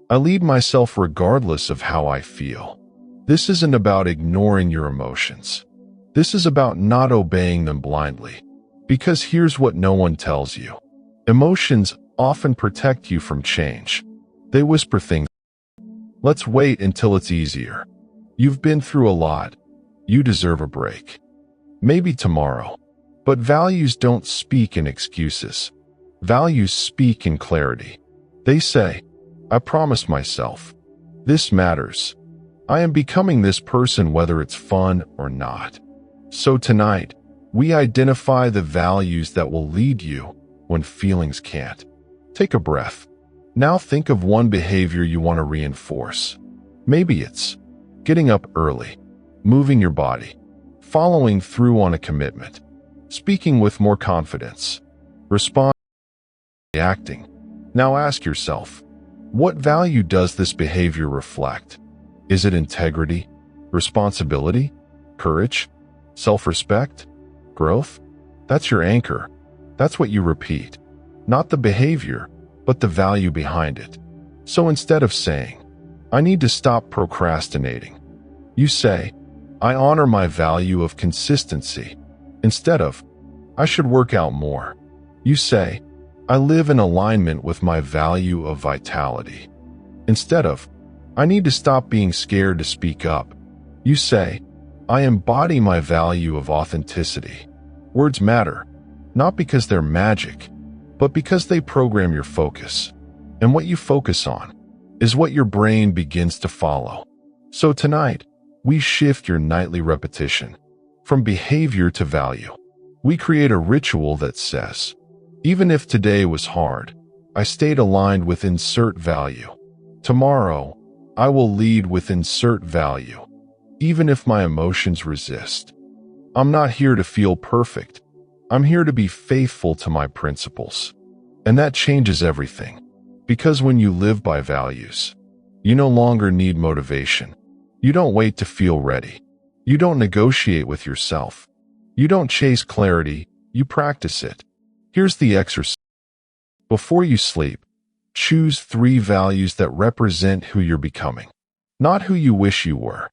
I lead myself regardless of how I feel. This isn't about ignoring your emotions. This is about not obeying them blindly. Because here's what no one tells you. Emotions often protect you from change. They whisper things. Let's wait until it's easier. You've been through a lot. You deserve a break. Maybe tomorrow. But values don't speak in excuses. Values speak in clarity. They say, I promised myself. This matters. I am becoming this person whether it's fun or not. So tonight, we identify the values that will lead you when feelings can't. Take a breath. Now think of one behavior you want to reinforce. Maybe it's getting up early, moving your body, following through on a commitment, speaking with more confidence, responding, reacting. Now ask yourself, what value does this behavior reflect? Is it integrity, responsibility, courage, self-respect, growth? That's your anchor. That's what you repeat. Not the behavior, but the value behind it. So instead of saying, I need to stop procrastinating, you say, I honor my value of consistency. Instead of, I should work out more, you say, I live in alignment with my value of vitality. Instead of, I need to stop being scared to speak up, you say, I embody my value of authenticity. Words matter, not because they're magic, but because they program your focus. And what you focus on is what your brain begins to follow. So tonight, we shift your nightly repetition from behavior to value. We create a ritual that says, even if today was hard, I stayed aligned with insert value. Tomorrow, I will lead with insert value, even if my emotions resist. I'm not here to feel perfect. I'm here to be faithful to my principles. And that changes everything. Because when you live by values, you no longer need motivation. You don't wait to feel ready. You don't negotiate with yourself. You don't chase clarity, you practice it. Here's the exercise. Before you sleep, choose 3 values that represent who you're becoming. Not who you wish you were,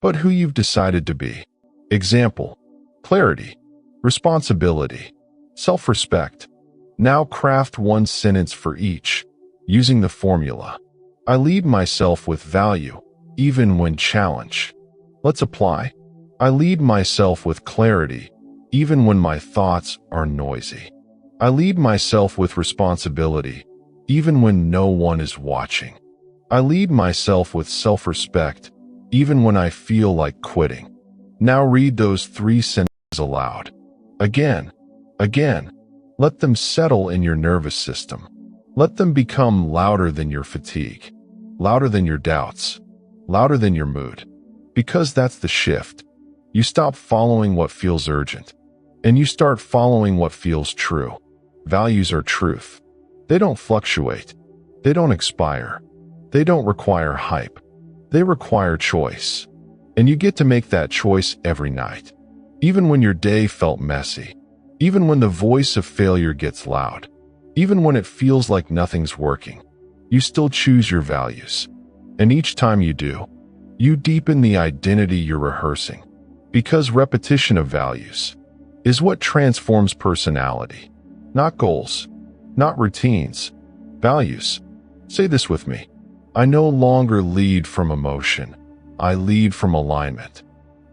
but who you've decided to be. Example: clarity, responsibility, self-respect. Now craft 1 sentence for each, using the formula: I lead myself with value, even when challenged. Let's apply. I lead myself with clarity, even when my thoughts are noisy. I lead myself with responsibility, even when no one is watching. I lead myself with self-respect, even when I feel like quitting. Now read those 3 sentences aloud. Again. Let them settle in your nervous system. Let them become louder than your fatigue, louder than your doubts, louder than your mood. Because that's the shift. You stop following what feels urgent, and you start following what feels true. Values are truth. They don't fluctuate. They don't expire. They don't require hype. They require choice. And you get to make that choice every night. Even when your day felt messy. Even when the voice of failure gets loud. Even when it feels like nothing's working. You still choose your values. And each time you do, you deepen the identity you're rehearsing. Because repetition of values is what transforms personality. Not goals. Not routines. Values. Say this with me. I no longer lead from emotion. I lead from alignment.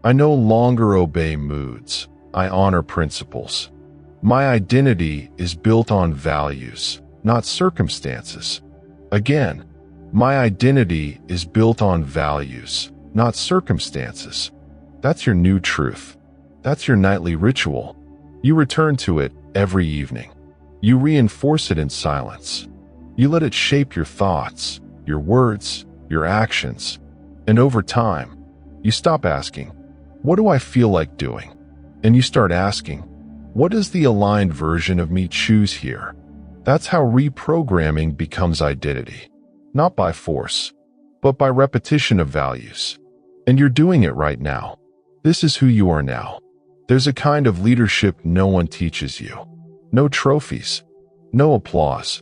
I no longer obey moods. I honor principles. My identity is built on values, not circumstances. Again, my identity is built on values, not circumstances. That's your new truth. That's your nightly ritual. You return to it every evening. You reinforce it in silence. You let it shape your thoughts, your words, your actions. And over time, you stop asking, what do I feel like doing? And you start asking, what does the aligned version of me choose here? That's how reprogramming becomes identity. Not by force, but by repetition of values. And you're doing it right now. This is who you are now. There's a kind of leadership no one teaches you. No trophies. No applause.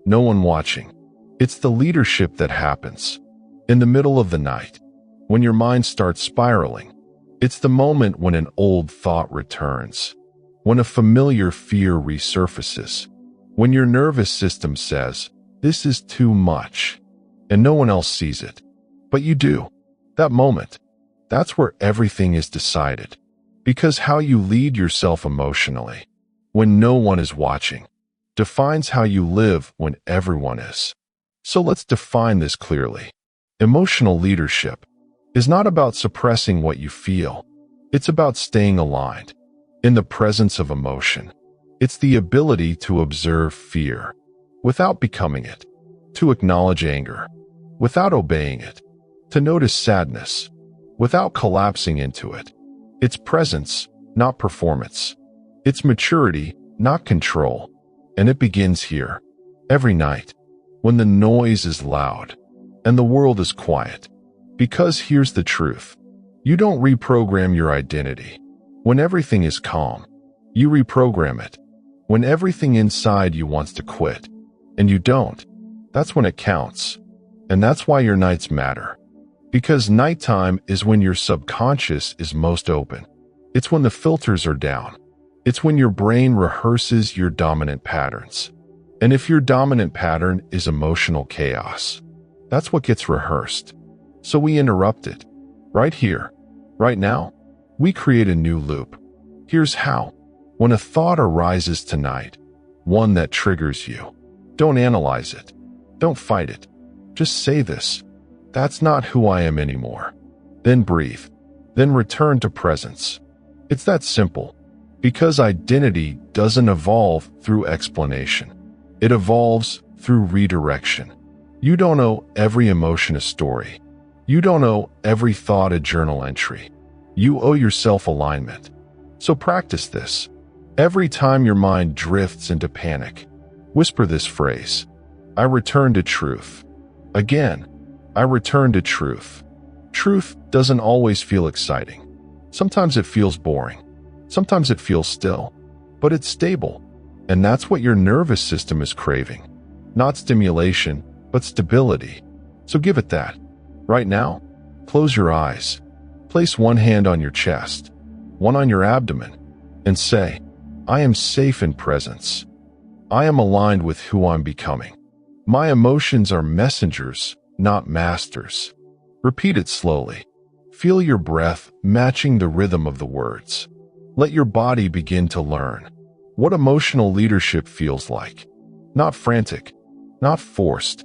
No one watching. It's the leadership that happens in the middle of the night, when your mind starts spiraling. It's the moment when an old thought returns, when a familiar fear resurfaces, when your nervous system says, this is too much, and no one else sees it. But you do. That moment, that's where everything is decided. Because how you lead yourself emotionally, when no one is watching, defines how you live when everyone is. So let's define this clearly. Emotional leadership is not about suppressing what you feel. It's about staying aligned in the presence of emotion. It's the ability to observe fear without becoming it, to acknowledge anger without obeying it, to notice sadness without collapsing into it. It's presence, not performance. It's maturity, not control. And it begins here, every night, when the noise is loud and the world is quiet. Because here's the truth. You don't reprogram your identity when everything is calm. You reprogram it when everything inside you wants to quit. And you don't. That's when it counts. And that's why your nights matter. Because nighttime is when your subconscious is most open. It's when the filters are down. It's when your brain rehearses your dominant patterns. And if your dominant pattern is emotional chaos, that's what gets rehearsed. So we interrupt it. Right here, right now, we create a new loop. Here's how. When a thought arises tonight, one that triggers you, don't analyze it. Don't fight it. Just say this. That's not who I am anymore. Then breathe. Then return to presence. It's that simple. Because identity doesn't evolve through explanation. It evolves through redirection. You don't owe every emotion a story. You don't owe every thought a journal entry. You owe yourself alignment. So practice this. Every time your mind drifts into panic, whisper this phrase. I return to truth. Again, I return to truth. Truth doesn't always feel exciting. Sometimes it feels boring. Sometimes it feels still. But it's stable. And that's what your nervous system is craving. Not stimulation, but stability. So give it that. Right now, close your eyes. Place one hand on your chest, one on your abdomen, and say, I am safe in presence. I am aligned with who I'm becoming. My emotions are messengers, not masters. Repeat it slowly. Feel your breath matching the rhythm of the words. Let your body begin to learn what emotional leadership feels like. Not frantic, not forced,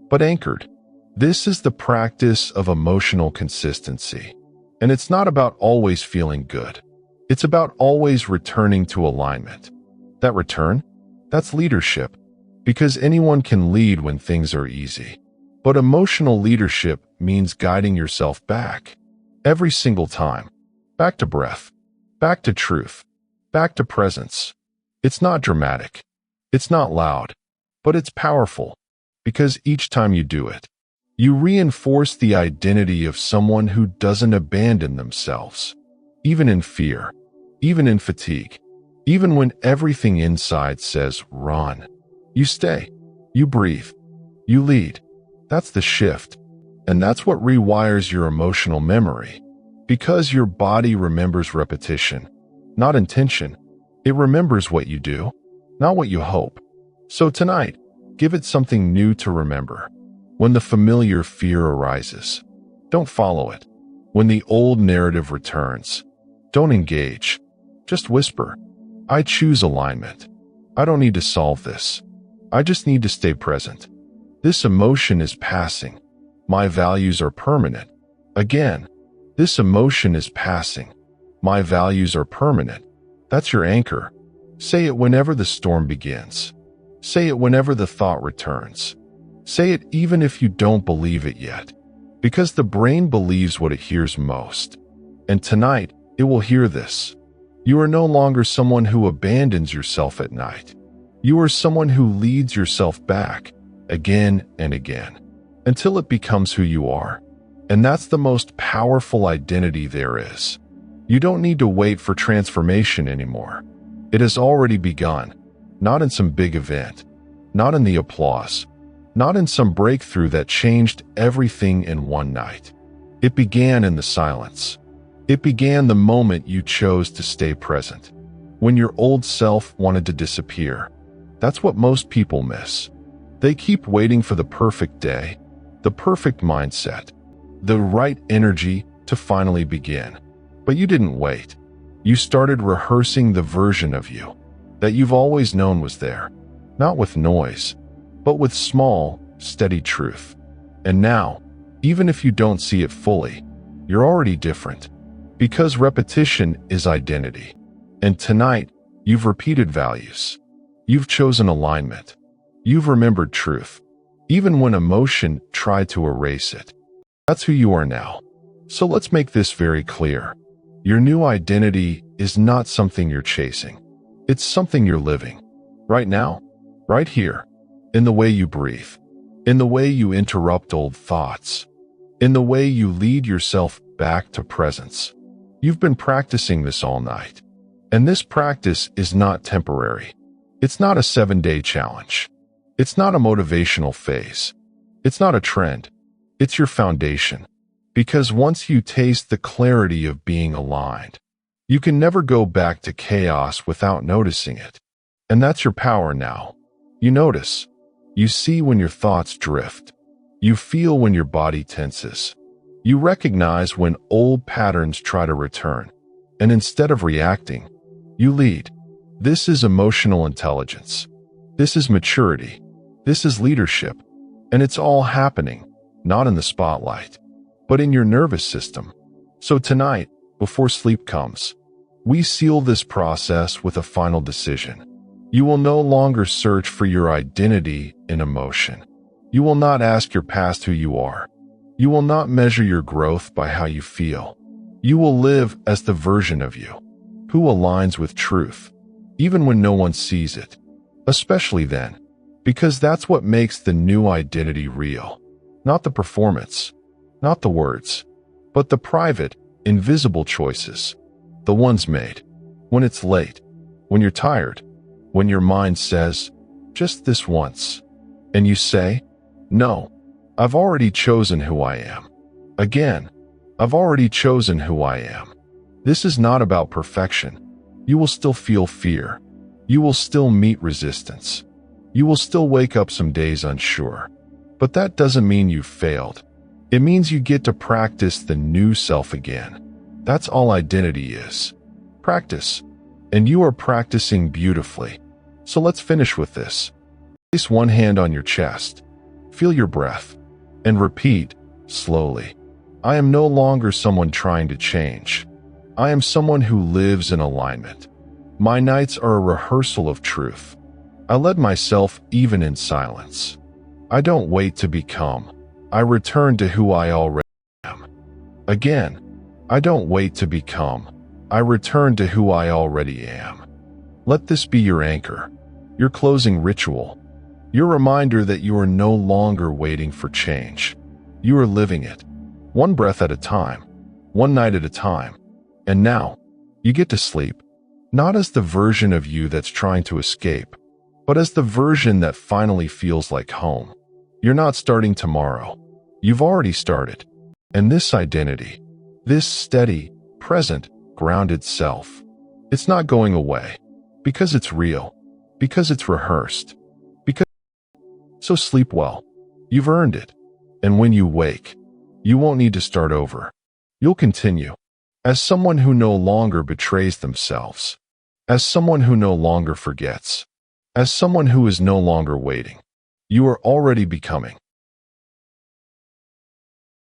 but anchored. This is the practice of emotional consistency. And it's not about always feeling good. It's about always returning to alignment. That return, that's leadership. Because anyone can lead when things are easy. But emotional leadership means guiding yourself back. Every single time. Back to breath. Back to truth. Back to presence. It's not dramatic. It's not loud. But it's powerful. Because each time you do it, you reinforce the identity of someone who doesn't abandon themselves. Even in fear. Even in fatigue. Even when everything inside says run. You stay. You breathe. You lead. That's the shift. And that's what rewires your emotional memory. Because your body remembers repetition, not intention. It remembers what you do, not what you hope. So tonight, give it something new to remember. When the familiar fear arises, don't follow it. When the old narrative returns, don't engage. Just whisper, I choose alignment. I don't need to solve this. I just need to stay present. This emotion is passing. My values are permanent. Again, this emotion is passing. My values are permanent. That's your anchor. Say it whenever the storm begins. Say it whenever the thought returns. Say it even if you don't believe it yet. Because the brain believes what it hears most. And tonight, it will hear this. You are no longer someone who abandons yourself at night. You are someone who leads yourself back, again and again, until it becomes who you are. And that's the most powerful identity there is. You don't need to wait for transformation anymore. It has already begun, not in some big event, not in the applause, not in some breakthrough that changed everything in one night. It began in the silence. It began the moment you chose to stay present, when your old self wanted to disappear. That's what most people miss. They keep waiting for the perfect day, the perfect mindset, the right energy to finally begin. But you didn't wait. You started rehearsing the version of you that you've always known was there, not with noise, but with small, steady truth. And now, even if you don't see it fully, you're already different. Because repetition is identity. And tonight, you've repeated values. You've chosen alignment. You've remembered truth, even when emotion tried to erase it. That's who you are now. So let's make this very clear. Your new identity is not something you're chasing. It's something you're living. Right now, right here, in the way you breathe, in the way you interrupt old thoughts, in the way you lead yourself back to presence. You've been practicing this all night. And this practice is not temporary. It's not a 7-day challenge. It's not a motivational phase. It's not a trend. It's your foundation. Because once you taste the clarity of being aligned, you can never go back to chaos without noticing it. And that's your power now. You notice. You see when your thoughts drift. You feel when your body tenses. You recognize when old patterns try to return. And instead of reacting, you lead. This is emotional intelligence. This is maturity. This is leadership. And it's all happening, not in the spotlight, but in your nervous system. So tonight, before sleep comes, we seal this process with a final decision. You will no longer search for your identity in emotion. You will not ask your past who you are. You will not measure your growth by how you feel. You will live as the version of you who aligns with truth, even when no one sees it, especially then, because that's what makes the new identity real. Not the performance, not the words, but the private, invisible choices. The ones made when it's late, when you're tired, when your mind says, just this once. And you say, no, I've already chosen who I am. Again, I've already chosen who I am. This is not about perfection. You will still feel fear. You will still meet resistance. You will still wake up some days unsure. But that doesn't mean you failed. It means you get to practice the new self again. That's all identity is. Practice. And you are practicing beautifully. So let's finish with this. Place one hand on your chest. Feel your breath. And repeat, slowly. I am no longer someone trying to change. I am someone who lives in alignment. My nights are a rehearsal of truth. I let myself even in silence. I don't wait to become. I return to who I already am. Again, I don't wait to become. I return to who I already am. Let this be your anchor, your closing ritual, your reminder that you are no longer waiting for change. You are living it, one breath at a time, one night at a time. And now, you get to sleep, not as the version of you that's trying to escape, but as the version that finally feels like home. You're not starting tomorrow. You've already started. And this identity, this steady, present, grounded self, it's not going away. Because it's real. Because it's rehearsed. So sleep well. You've earned it. And when you wake, you won't need to start over. You'll continue. As someone who no longer betrays themselves. As someone who no longer forgets. As someone who is no longer waiting. You are already becoming.